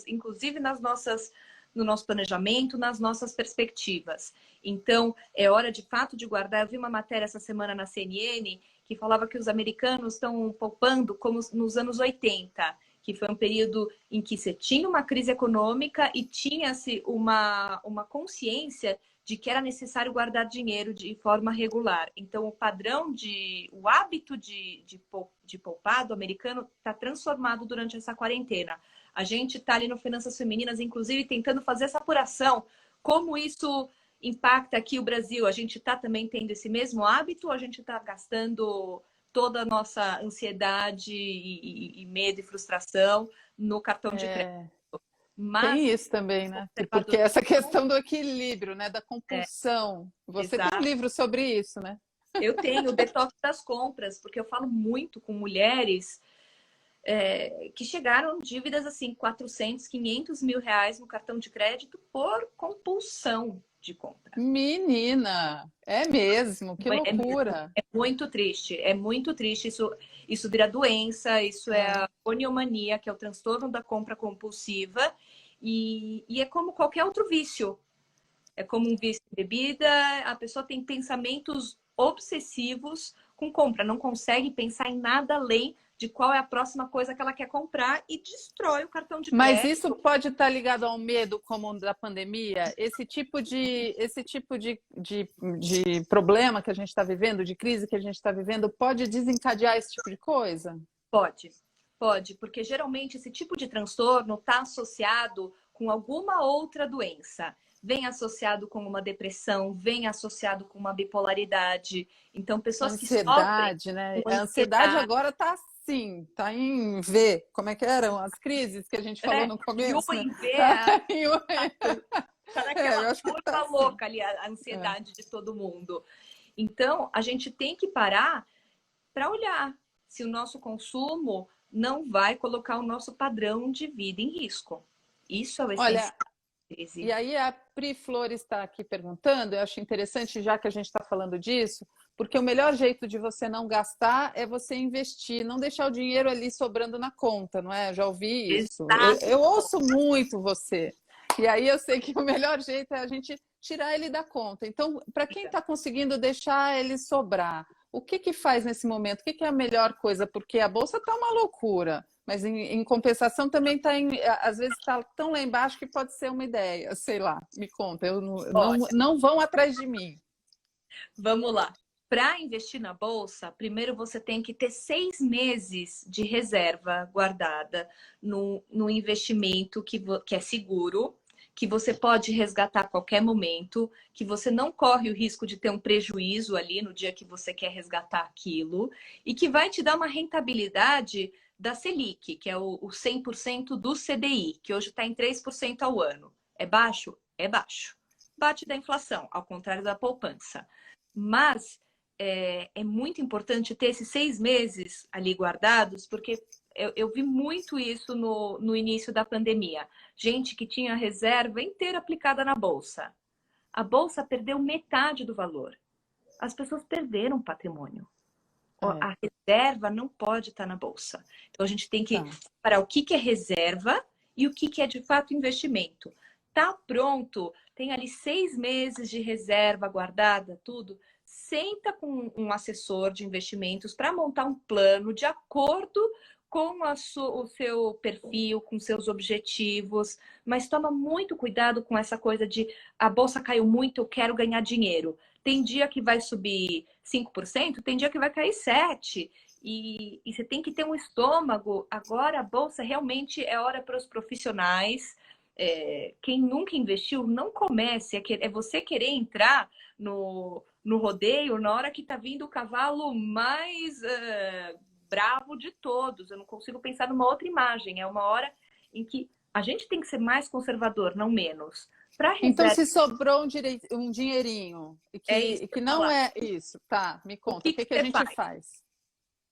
S1: inclusive no nosso planejamento, nas nossas perspectivas. Então, é hora de fato de guardar. Eu vi uma matéria essa semana na CNN que falava que os americanos estão poupando como nos anos 80, que foi um período em que você tinha uma crise econômica e tinha-se uma consciência de que era necessário guardar dinheiro de forma regular. Então, o hábito de poupar do americano está transformado durante essa quarentena. A gente está ali no Finanças Femininas, inclusive, tentando fazer essa apuração Como isso impacta aqui o Brasil? A gente está também tendo esse mesmo hábito ou a gente está gastando toda a nossa ansiedade e medo e frustração no cartão de crédito? Mas
S2: Tem isso também, né? Porque
S1: conservador.
S2: essa questão do equilíbrio, né? Da
S1: É,
S2: compulsão. Você tem um
S1: exato.
S2: livro sobre isso, né?
S1: Eu tenho o detox das compras, porque eu falo muito com mulheres que chegaram dívidas assim, 400, 500 mil reais no cartão de crédito por compulsão de compra.
S2: Menina, é mesmo, que
S1: É mesmo,
S2: loucura.
S1: é muito triste, é muito triste. Isso vira doença, isso é
S2: É.
S1: a oniomania, que é o transtorno da compra compulsiva, e é como qualquer outro vício. É como um vício em bebida, a pessoa tem pensamentos obsessivos com compra, não consegue pensar em nada além de qual é a próxima coisa que ela quer comprar e destrói o cartão de
S2: Mas isso
S1: crédito.
S2: pode estar ligado ao medo como da pandemia? Esse tipo de problema que a gente está vivendo, de crise que a gente está vivendo, pode desencadear esse tipo de coisa?
S1: Pode, pode, porque geralmente esse tipo de transtorno está associado com alguma outra doença. Vem associado com uma depressão, vem associado com uma bipolaridade. Então, pessoas que sofrem
S2: Ansiedade, né?
S1: com
S2: A ansiedade
S1: ansiedade,
S2: agora está assim, está em V. Como é que eram as crises que a gente falou
S1: né?
S2: no
S1: E o
S2: começo, né?
S1: em V
S2: Tá
S1: é
S2: em V.
S1: tá
S2: É, eu
S1: naquela
S2: acho que está
S1: curva
S2: assim.
S1: louca ali, a
S2: É.
S1: ansiedade de todo mundo. Então, a gente tem que parar para olhar se o nosso consumo não vai colocar o nosso padrão de vida em risco. Isso é o essencial
S2: Olha,
S1: da
S2: e
S1: crise.
S2: aí a Pri Flores está aqui perguntando, eu acho interessante já que a gente está falando disso, porque o melhor jeito de você não gastar é você investir, não deixar o dinheiro ali sobrando na conta, não é? Eu já ouvi isso.
S1: Exato.
S2: Eu ouço muito você. E aí eu sei que o melhor jeito é a gente tirar ele da conta. Então, para quem está conseguindo deixar ele sobrar, o que que faz nesse momento? O que que é a melhor coisa? Porque a bolsa está uma loucura. Mas em compensação também está às vezes está tão lá embaixo que pode ser uma ideia, sei lá, me conta, eu
S1: Olha,
S2: não vão atrás de mim.
S1: vamos lá. Para investir na bolsa, primeiro você tem que ter 6 meses de reserva guardada no investimento que é seguro, que você pode resgatar a qualquer momento, que você não corre o risco de ter um prejuízo ali no dia que você quer resgatar aquilo, e que vai te dar uma rentabilidade da Selic, que é o 100% do CDI, que hoje está em 3% ao ano. É baixo? É baixo. Bate da inflação, ao contrário da poupança. Mas é muito importante ter esses 6 meses ali guardados, porque eu vi muito isso no início da pandemia. Gente que tinha a reserva inteira aplicada na bolsa. A bolsa perdeu metade do valor. As pessoas perderam patrimônio.
S2: É,
S1: A reserva não pode estar na bolsa. Então a gente tem que
S2: tá.
S1: separar o que é reserva e o que é de fato investimento. Tá pronto, tem ali 6 meses de reserva guardada, tudo. Senta com um assessor de investimentos para montar um plano de acordo com o seu perfil, com seus objetivos, mas toma muito cuidado com essa coisa de a bolsa caiu muito, eu quero ganhar dinheiro. Tem dia que vai subir 5%, tem dia que vai cair 7%. E você tem que ter um estômago. Agora a bolsa realmente é hora para os profissionais. Quem nunca investiu, não comece. É você querer entrar no rodeio na hora que está vindo o cavalo mais bravo de todos. Eu não consigo pensar numa outra imagem. É uma hora em que a gente tem que ser mais conservador, não menos. Para
S2: Então,
S1: reserva,
S2: se sobrou um dinheirinho e
S1: é isso
S2: que
S1: que eu ia
S2: não
S1: falar.
S2: é isso, tá? Me
S1: O
S2: conta, o
S1: que
S2: que
S1: que
S2: que a
S1: você
S2: gente
S1: faz?
S2: faz?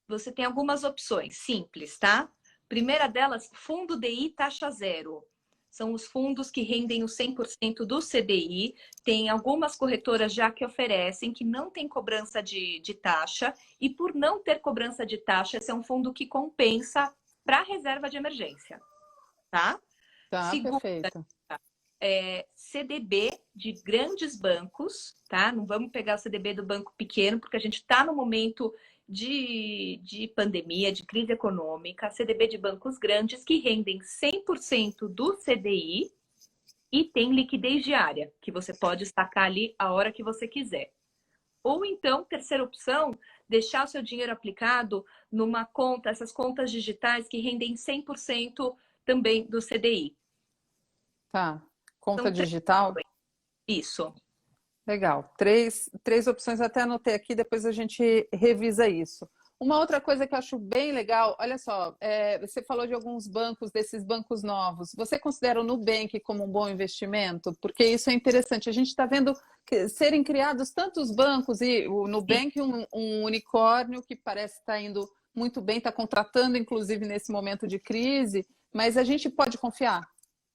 S1: Você tem algumas opções simples, tá? Primeira delas, fundo DI taxa zero. São os fundos que rendem o 100% do CDI. Tem algumas corretoras já que oferecem, que não tem cobrança de taxa. E por não ter cobrança de taxa, esse é um fundo que compensa para reserva de emergência, tá?
S2: Tá,
S1: Segunda,
S2: perfeito.
S1: CDB de grandes bancos, tá? Não vamos pegar o CDB do banco pequeno, porque a gente está no momento de pandemia, de crise econômica. CDB de bancos grandes que rendem 100% do CDI e tem liquidez diária, que você pode sacar ali a hora que você quiser. Ou então, terceira opção, deixar o seu dinheiro aplicado numa conta, essas contas digitais que rendem 100% também do CDI.
S2: Tá. Conta
S1: São três
S2: digital?
S1: opções. Isso.
S2: Legal. Três opções, até anotei aqui, depois a gente revisa isso. Uma outra coisa que eu acho bem legal, olha só, você falou de alguns bancos, desses bancos novos. Você considera o Nubank como um bom investimento? Porque isso é interessante. A gente está vendo serem criados tantos bancos e o
S1: Sim.
S2: Nubank, um unicórnio que parece estar indo muito bem, está contratando, inclusive, nesse momento de crise, mas a gente pode confiar?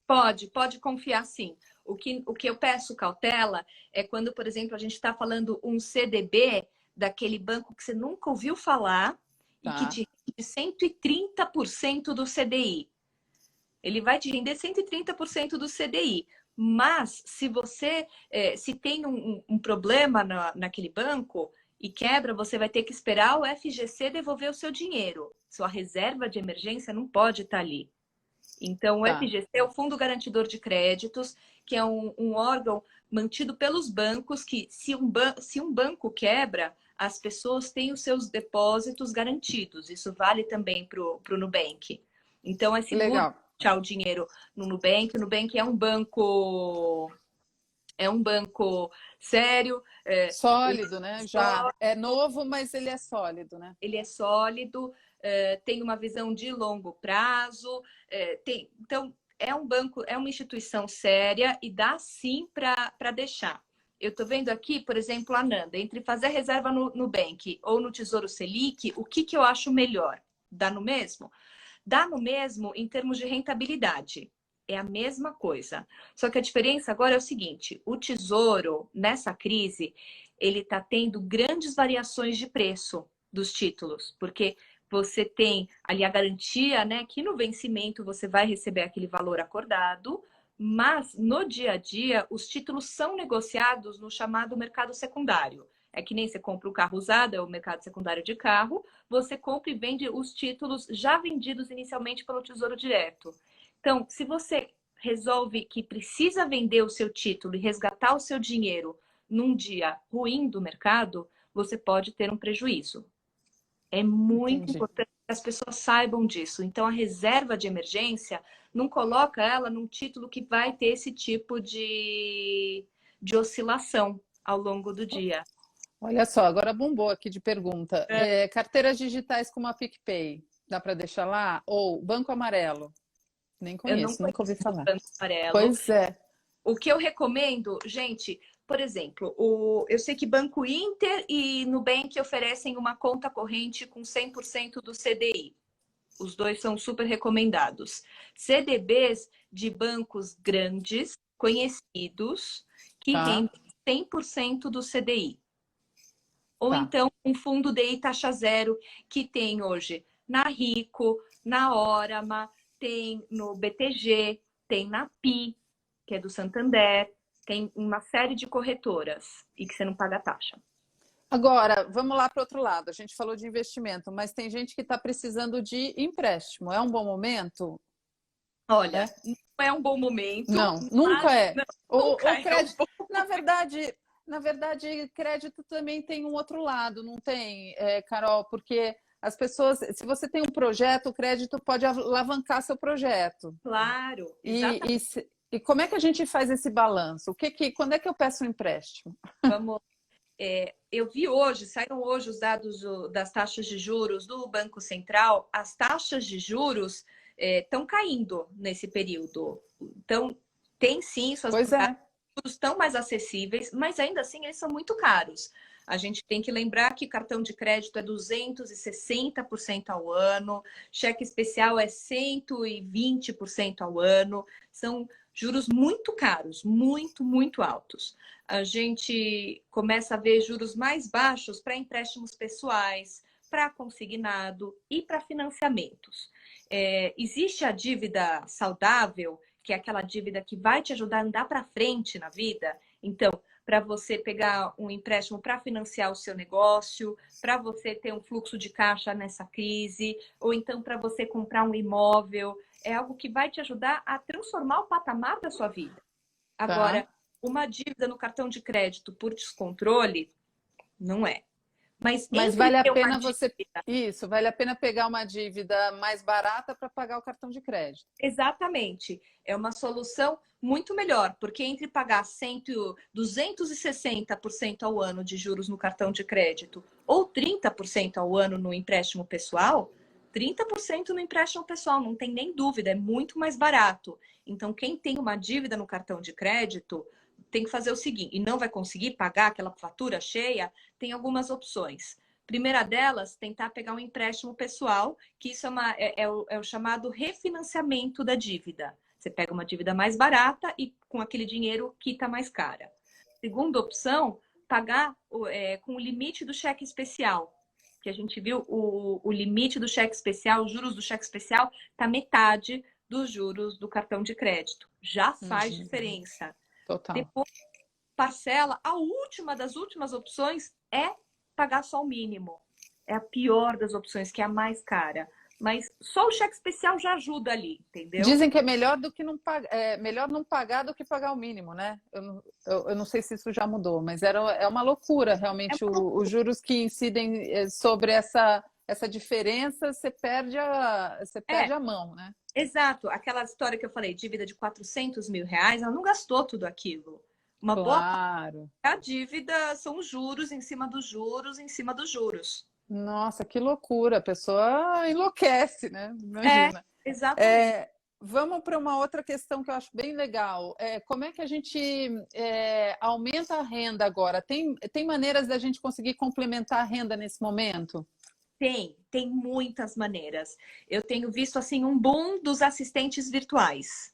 S1: Pode confiar sim. O que eu peço cautela é quando, por exemplo, a gente está falando um CDB daquele banco que você nunca ouviu falar e que
S2: Tá.
S1: te rende 130% do CDI. Ele vai te render 130% do CDI. Mas se você se tem um problema naquele banco e quebra, você vai ter que esperar o FGC devolver o seu dinheiro. Sua reserva de emergência não pode estar ali. Então, o
S2: Tá.
S1: FGC é o Fundo Garantidor de Créditos, que é um órgão mantido pelos bancos, que se um banco quebra, as pessoas têm os seus depósitos garantidos. Isso vale também para o Nubank. Então, é seguro
S2: Legal.
S1: deixar o dinheiro no Nubank. O Nubank é um banco sério, ele
S2: Sólido, né? Já é novo, mas ele é sólido, né?
S1: é sólido, tem uma visão de longo prazo, então é um banco, é uma instituição séria e dá sim para deixar. Eu estou vendo aqui, por exemplo, a Nanda, entre fazer reserva no Nubank ou no Tesouro Selic, o que eu acho melhor? Dá no mesmo? Dá no mesmo em termos de rentabilidade. É a mesma coisa. Só que a diferença agora é o seguinte: o Tesouro, nessa crise, ele está tendo grandes variações de preço dos títulos, porque você tem ali a garantia, né, que no vencimento você vai receber aquele valor acordado, mas no dia a dia os títulos são negociados no chamado mercado secundário. É que nem você compra um carro usado, é o mercado secundário de carro, você compra e vende os títulos já vendidos inicialmente pelo Tesouro Direto. Então, se você resolve que precisa vender o seu título e resgatar o seu dinheiro num dia ruim do mercado, você pode ter um prejuízo. É muito
S2: Entendi.
S1: importante que as pessoas saibam disso. Então, a reserva de emergência não coloca ela num título que vai ter esse tipo de oscilação ao longo do dia.
S2: Olha só, agora bombou aqui de pergunta.
S1: É,
S2: Carteiras digitais como a PicPay, dá para deixar lá? Ou Banco Amarelo? Nem
S1: eu não
S2: conheço, nunca ouvi
S1: conheço o
S2: falar.
S1: Banco Amarelo.
S2: Pois é.
S1: O que eu recomendo, gente, por exemplo, eu sei que Banco Inter e Nubank oferecem uma conta corrente com 100% do CDI. Os dois são super recomendados. CDBs de bancos grandes, conhecidos, que
S2: Tá,
S1: rendem 100% do CDI. Ou
S2: tá.
S1: então um fundo DI taxa zero, que tem hoje na Rico, na Orama, tem no BTG, tem na PI, que é do Santander, tem uma série de corretoras e que você não paga taxa.
S2: Agora, vamos lá para o outro lado. A gente falou de investimento, mas tem gente que está precisando de empréstimo. É um bom momento?
S1: Olha,
S2: É?
S1: não é um bom momento,
S2: Não,
S1: mas
S2: nunca é.
S1: não, nunca
S2: O
S1: é um
S2: crédito,
S1: bom.
S2: na verdade, crédito também tem um outro lado, não tem, Carol? Porque as pessoas, se você tem um projeto, o crédito pode alavancar seu projeto.
S1: Claro,
S2: E,
S1: exatamente.
S2: e como é que a gente faz esse balanço? Quando é que eu peço um empréstimo?
S1: Vamos. Eu vi hoje, saíram hoje os dados das taxas de juros do Banco Central. As taxas de juros estão caindo nesse período. Então, tem sim suas
S2: Pois é,
S1: estão mais acessíveis, mas ainda assim eles são muito caros. A gente tem que lembrar que cartão de crédito é 260% ao ano, cheque especial é 120% ao ano. São juros muito caros, muito, muito altos. A gente começa a ver juros mais baixos para empréstimos pessoais, para consignado e para financiamentos. Existe a dívida saudável, que é aquela dívida que vai te ajudar a andar para frente na vida. Então, para você pegar um empréstimo para financiar o seu negócio, para você ter um fluxo de caixa nessa crise, ou então para você comprar um imóvel, é algo que vai te ajudar a transformar o patamar da sua vida.
S2: tá.
S1: Agora, uma dívida no cartão de crédito por descontrole, não é.
S2: Mas vale a pena Isso, vale a pena pegar uma dívida mais barata para pagar o cartão de crédito.
S1: Exatamente. É uma solução muito melhor, porque entre pagar 260% ao ano de juros no cartão de crédito ou 30% ao ano no empréstimo pessoal, 30% no empréstimo pessoal, não tem nem dúvida, é muito mais barato. Então, quem tem uma dívida no cartão de crédito tem que fazer o seguinte, e não vai conseguir pagar aquela fatura cheia, tem algumas opções. Primeira delas, tentar pegar um empréstimo pessoal, que isso é o chamado refinanciamento da dívida. Você pega uma dívida mais barata e com aquele dinheiro quita mais cara. Segunda opção, pagar com o limite do cheque especial. Que a gente viu o limite do cheque especial, os juros do cheque especial, está metade dos juros do cartão de crédito. Já faz diferença.
S2: Total.
S1: Depois, parcela, a última das últimas opções é pagar só o mínimo. É a pior das opções, que é a mais cara. Mas só o cheque especial já ajuda ali, entendeu?
S2: Dizem que é melhor do que melhor não pagar do que pagar o mínimo, né? Eu não sei se isso já mudou, mas é uma loucura realmente os juros que incidem sobre essa diferença, você perde a mão, né?
S1: Exato. Aquela história que eu falei, dívida de 400 mil reais, ela não gastou tudo aquilo. Uma boa parte da dívida são os juros em cima dos juros, em cima dos juros.
S2: Nossa, que loucura! A pessoa enlouquece, né? Imagina.
S1: Exatamente.
S2: Vamos para uma outra questão que eu acho bem legal. Como é que a gente aumenta a renda agora? Tem maneiras da gente conseguir complementar a renda nesse momento?
S1: Tem muitas maneiras. Eu tenho visto assim um boom dos assistentes virtuais.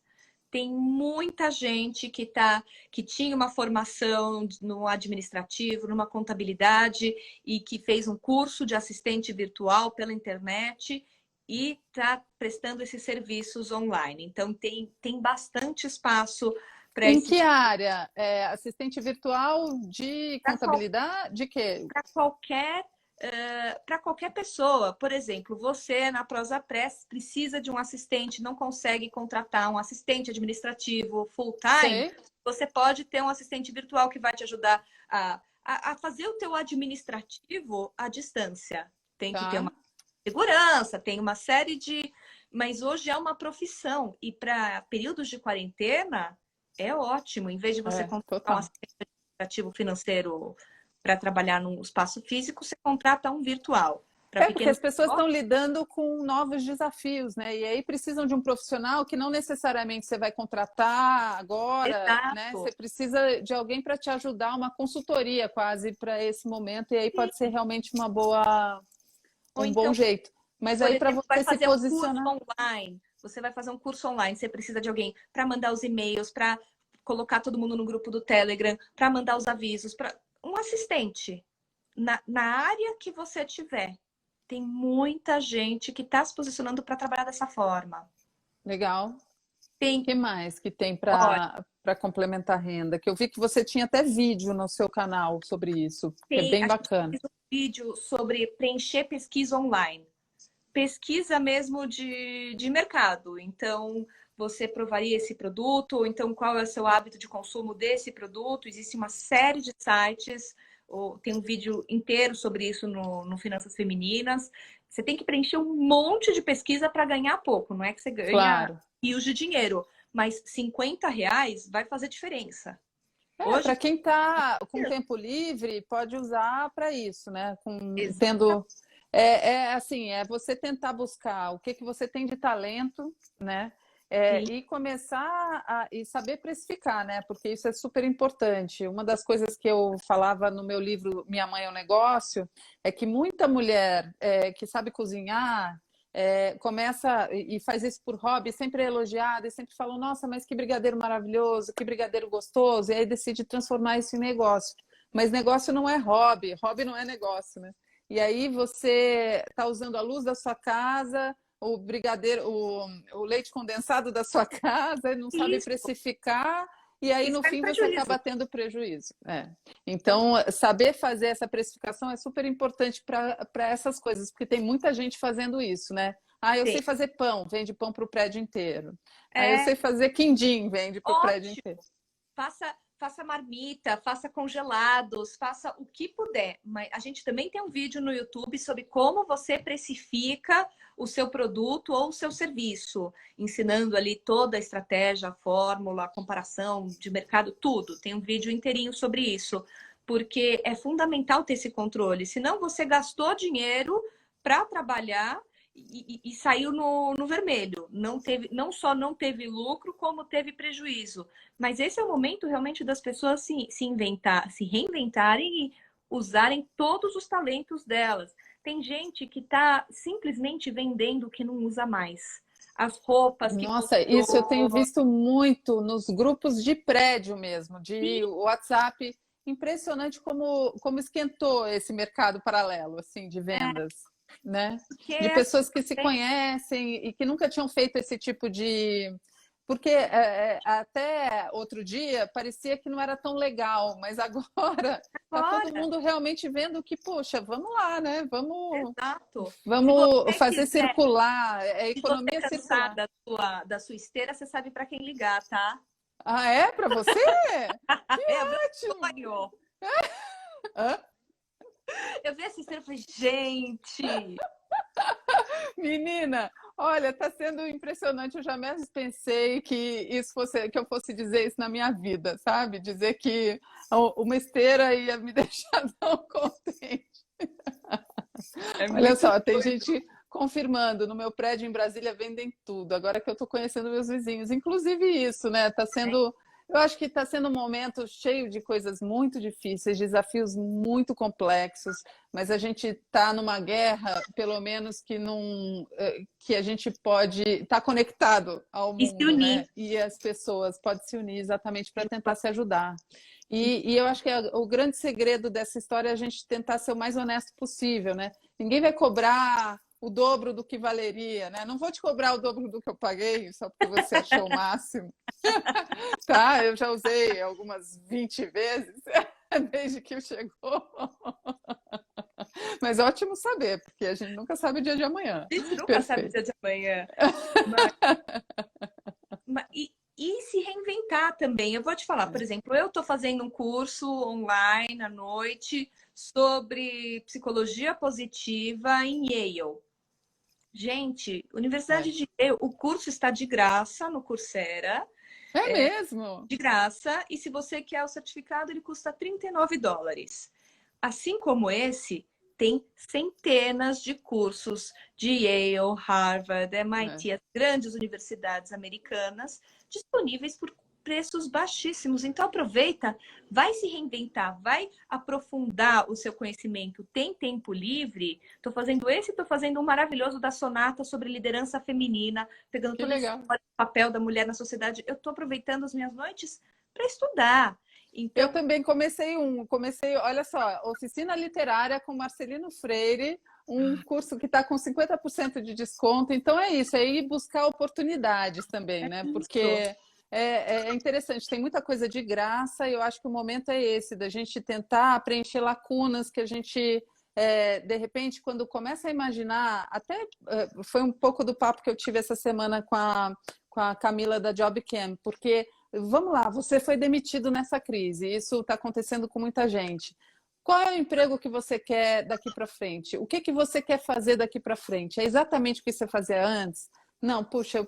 S1: Tem muita gente que tinha uma formação no administrativo, numa contabilidade e que fez um curso de assistente virtual pela internet e está prestando esses serviços online. Então, tem bastante espaço para
S2: Em que área? Assistente virtual de contabilidade? De quê?
S1: Para qualquer pessoa. Por exemplo, você na Prosapress precisa de um assistente, não consegue contratar um assistente administrativo full-time, você pode ter um assistente virtual que vai te ajudar a fazer o teu administrativo à distância. Tem que ter uma segurança, tem uma série de... Mas hoje é uma profissão. E para períodos de quarentena, é ótimo. Em vez de você contratar um assistente administrativo financeiro para trabalhar num espaço físico, você contrata um virtual.
S2: Porque as pessoas estão lidando com novos desafios, né? E aí precisam de um profissional que não necessariamente você vai contratar agora, né? Você precisa de alguém para te ajudar, uma consultoria quase para esse momento, e aí pode ser realmente um bom jeito. Mas aí para você se posicionar...
S1: Você vai fazer um curso online, você precisa de alguém para mandar os e-mails, para colocar todo mundo no grupo do Telegram, para mandar os avisos, para um assistente na área que você tiver. Tem muita gente que está se posicionando para trabalhar dessa forma.
S2: Legal. O que mais que tem para complementar a renda? Que eu vi que você tinha até vídeo no seu canal sobre isso, que é bem bacana.
S1: Fiz um vídeo sobre preencher pesquisa online. Pesquisa mesmo de mercado. Então, você provaria esse produto, ou então qual é o seu hábito de consumo desse produto. Existe uma série de sites, tem um vídeo inteiro sobre isso no Finanças Femininas. Você tem que preencher um monte de pesquisa para ganhar pouco, não é que você ganha rios de dinheiro, mas R$50 vai fazer diferença.
S2: Para quem está com tempo livre, pode usar para isso, né? É você tentar buscar o que você tem de talento, né? E começar e saber precificar, né? Porque isso é super importante. Uma das coisas que eu falava no meu livro Minha Mãe é um Negócio é que muita mulher que sabe cozinhar começa e faz isso por hobby, sempre é elogiada e sempre fala, nossa, mas que brigadeiro maravilhoso, que brigadeiro gostoso, e aí decide transformar isso em negócio. Mas negócio não é hobby não é negócio, né? E aí você está usando a luz da sua casa, o brigadeiro, o leite condensado da sua casa, não sabe precificar, e aí no fim você acaba tendo prejuízo. Então, saber fazer essa precificação é super importante para essas coisas, porque tem muita gente fazendo isso, né? Eu sei fazer pão, vende pão para o prédio inteiro. Eu sei fazer quindim, vende para o prédio inteiro.
S1: faça marmita, faça congelados, faça o que puder. Mas a gente também tem um vídeo no YouTube sobre como você precifica o seu produto ou o seu serviço, ensinando ali toda a estratégia, a fórmula, a comparação de mercado, tudo. Tem um vídeo inteirinho sobre isso, porque é fundamental ter esse controle. Senão você gastou dinheiro para trabalhar e saiu no vermelho. Não só não teve lucro, como teve prejuízo. Mas esse é o momento realmente das pessoas se reinventarem e usarem todos os talentos delas. Tem gente que está simplesmente vendendo o que não usa mais. As roupas que
S2: Nossa,
S1: comprou.
S2: isso eu tenho visto muito nos grupos de prédio mesmo, de
S1: Sim,
S2: WhatsApp. Impressionante como esquentou esse mercado paralelo, assim, de vendas, né?
S1: porque
S2: De
S1: é
S2: pessoas que se conhecem e que nunca tinham feito esse tipo de... Porque até outro dia parecia que não era tão legal, mas agora está todo
S1: agora.
S2: mundo realmente vendo que, poxa, vamos lá, né?
S1: Exato. Se
S2: Vamos
S1: você
S2: fazer
S1: quiser,
S2: circular, é
S1: se você
S2: economia
S1: cansar
S2: circular.
S1: da sua esteira, você sabe para quem ligar, tá?
S2: Ah, é? Para você? Que
S1: É o meu
S2: ótimo!
S1: sonho.
S2: Hã?
S1: Eu vi essa esteira e falei, gente,
S2: Menina, olha, está sendo impressionante. Eu jamais pensei que que eu fosse dizer isso na minha vida, sabe? Dizer que uma esteira ia me deixar tão contente.
S1: é
S2: Olha
S1: muito
S2: só, tem
S1: doido.
S2: gente confirmando, no meu prédio em Brasília vendem tudo. Agora que eu estou conhecendo meus vizinhos, inclusive isso, né? Eu acho que está sendo um momento cheio de coisas muito difíceis, desafios muito complexos, mas a gente está numa guerra, pelo menos que não, que a gente pode estar conectado ao
S1: E se
S2: mundo,
S1: unir.
S2: né? E as pessoas podem se unir exatamente para tentar se ajudar. E eu acho que o grande segredo dessa história é a gente tentar ser o mais honesto possível, né? Ninguém vai cobrar o dobro do que valeria, né? Não vou te cobrar o dobro do que eu paguei só porque você achou o máximo. Tá, eu já usei algumas 20 vezes desde que chegou. Mas ótimo saber, porque a gente nunca sabe o dia de amanhã.
S1: A gente nunca sabe o
S2: Perfeito.
S1: dia de amanhã. Mas, e se reinventar também. Eu vou te falar, por exemplo, eu estou fazendo um curso online à noite sobre psicologia positiva em Yale. Gente, Universidade
S2: É.
S1: de Yale, o curso está de graça no Coursera,
S2: É mesmo?
S1: de graça, e se você quer o certificado, ele custa US$ 39. Assim como esse, tem centenas de cursos de Yale, Harvard,
S2: É.
S1: MIT, as grandes universidades americanas, disponíveis por preços baixíssimos. Então aproveita, vai se reinventar, vai aprofundar o seu conhecimento. Tem tempo livre? Estou fazendo esse, estou fazendo um maravilhoso da Sonata sobre liderança feminina, pegando
S2: Que
S1: toda essa
S2: legal.
S1: história do papel da mulher na sociedade. Eu estou aproveitando as minhas noites para estudar.
S2: Eu
S1: Então,
S2: também olha só, oficina literária com Marcelino Freire, um curso que está com 50% de desconto. Então é isso, é ir buscar oportunidades também,
S1: é
S2: né? Porque
S1: isso.
S2: é interessante, tem muita coisa de graça e eu acho que o momento é esse, da gente tentar preencher lacunas que a gente, de repente, quando começa a imaginar, até foi um pouco do papo que eu tive essa semana com a Camila da JobCam, porque vamos lá, você foi demitido nessa crise, isso está acontecendo com muita gente. Qual é o emprego que você quer daqui para frente? O que você quer fazer daqui para frente? É exatamente o que você fazia antes? Não, puxa,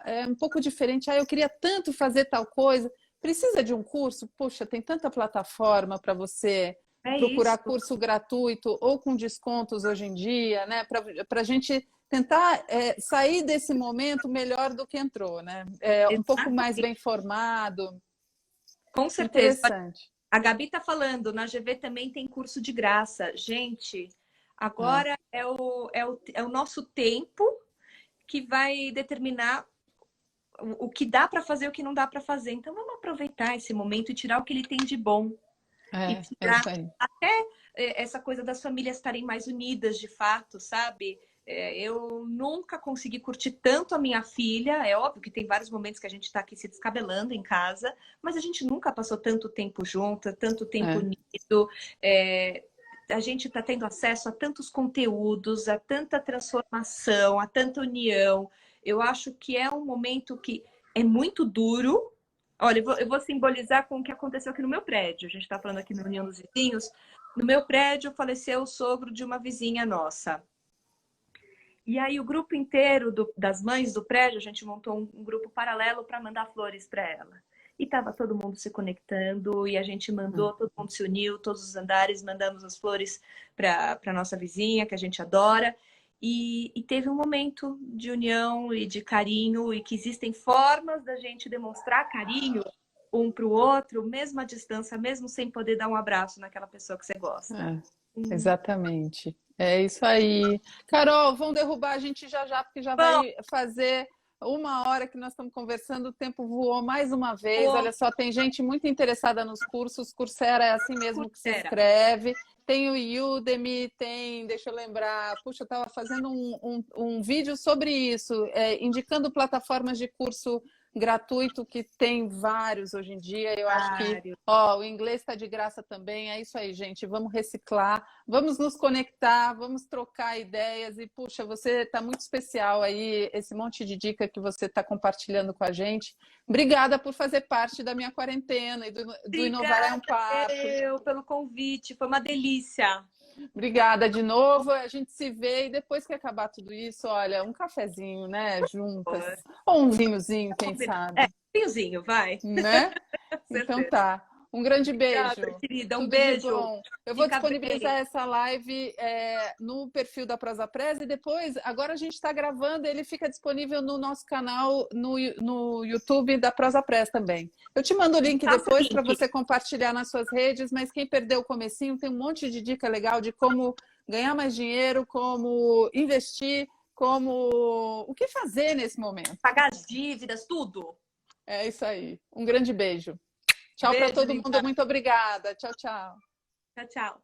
S2: é um pouco diferente. Ah, eu queria tanto fazer tal coisa. Precisa de um curso? Puxa, tem tanta plataforma para você
S1: É
S2: procurar
S1: isso.
S2: curso gratuito ou com descontos hoje em dia, né? Para a gente tentar sair desse momento melhor do que entrou, né? Um pouco mais
S1: Exatamente.
S2: bem formado.
S1: Com certeza.
S2: Interessante.
S1: A Gabi está falando, na GV também tem curso de graça. Gente,
S2: É.
S1: agora é o nosso tempo que vai determinar o que dá para fazer e o que não dá para fazer. Então vamos aproveitar esse momento e tirar o que ele tem de bom. E
S2: É
S1: tirar
S2: isso aí.
S1: até essa coisa das famílias estarem mais unidas de fato, sabe? Eu nunca consegui curtir tanto a minha filha. É óbvio que tem vários momentos que a gente está aqui se descabelando em casa, mas a gente nunca passou tanto tempo junto, tanto tempo
S2: É.
S1: unido. A gente está tendo acesso a tantos conteúdos, a tanta transformação, a tanta união. Eu acho que é um momento que é muito duro, Olha, eu vou simbolizar com o que aconteceu aqui no meu prédio. A gente está falando aqui na União dos Vizinhos. No meu prédio faleceu o sogro de uma vizinha nossa. E aí o grupo inteiro das mães do prédio, a gente montou um grupo paralelo para mandar flores para ela. E estava todo mundo se conectando e a gente mandou, todo mundo se uniu, todos os andares, mandamos as flores para a nossa vizinha, que a gente adora. E teve um momento de união e de carinho e que existem formas da gente demonstrar carinho um para o outro, mesmo à distância, mesmo sem poder dar um abraço naquela pessoa que você gosta.
S2: Exatamente. É isso aí. Carol, vão derrubar a gente já já, porque já
S1: Bom,
S2: vai fazer 1 hora que nós estamos conversando, o tempo voou mais uma vez. Olha só, tem gente muito interessada nos cursos. Coursera é assim mesmo que se escreve. Tem o Udemy, deixa eu lembrar, puxa, eu estava fazendo um vídeo sobre isso, indicando plataformas de curso gratuito, que tem vários hoje em dia. Eu acho que o inglês está de graça também. É isso aí, gente. Vamos reciclar, vamos nos conectar, vamos trocar ideias. E, puxa, você está muito especial aí, esse monte de dica que você está compartilhando com a gente. Obrigada por fazer parte da minha quarentena e do Inovar é um Parto.
S1: Eu pelo convite, foi uma delícia.
S2: Obrigada de novo. A gente se vê e depois que acabar tudo isso, olha, um cafezinho, né, juntas. Ou um vinhozinho, quem sabe.
S1: Vinhozinho, vai.
S2: Né? Então tá. Um grande beijo.
S1: Obrigada, querida.
S2: Tudo
S1: beijo.
S2: Bom. Eu vou disponibilizar essa live no perfil da Prosapress e depois, agora a gente está gravando, ele fica disponível no nosso canal no YouTube da Prosapress também. Eu te mando o link depois para você compartilhar nas suas redes, mas quem perdeu o comecinho tem um monte de dica legal de como ganhar mais dinheiro, como investir, o que fazer nesse momento.
S1: Pagar as dívidas, tudo.
S2: É isso aí. Um grande beijo. Tchau para todo mundo. Muito obrigada. Tchau, tchau.
S1: Tchau, tchau.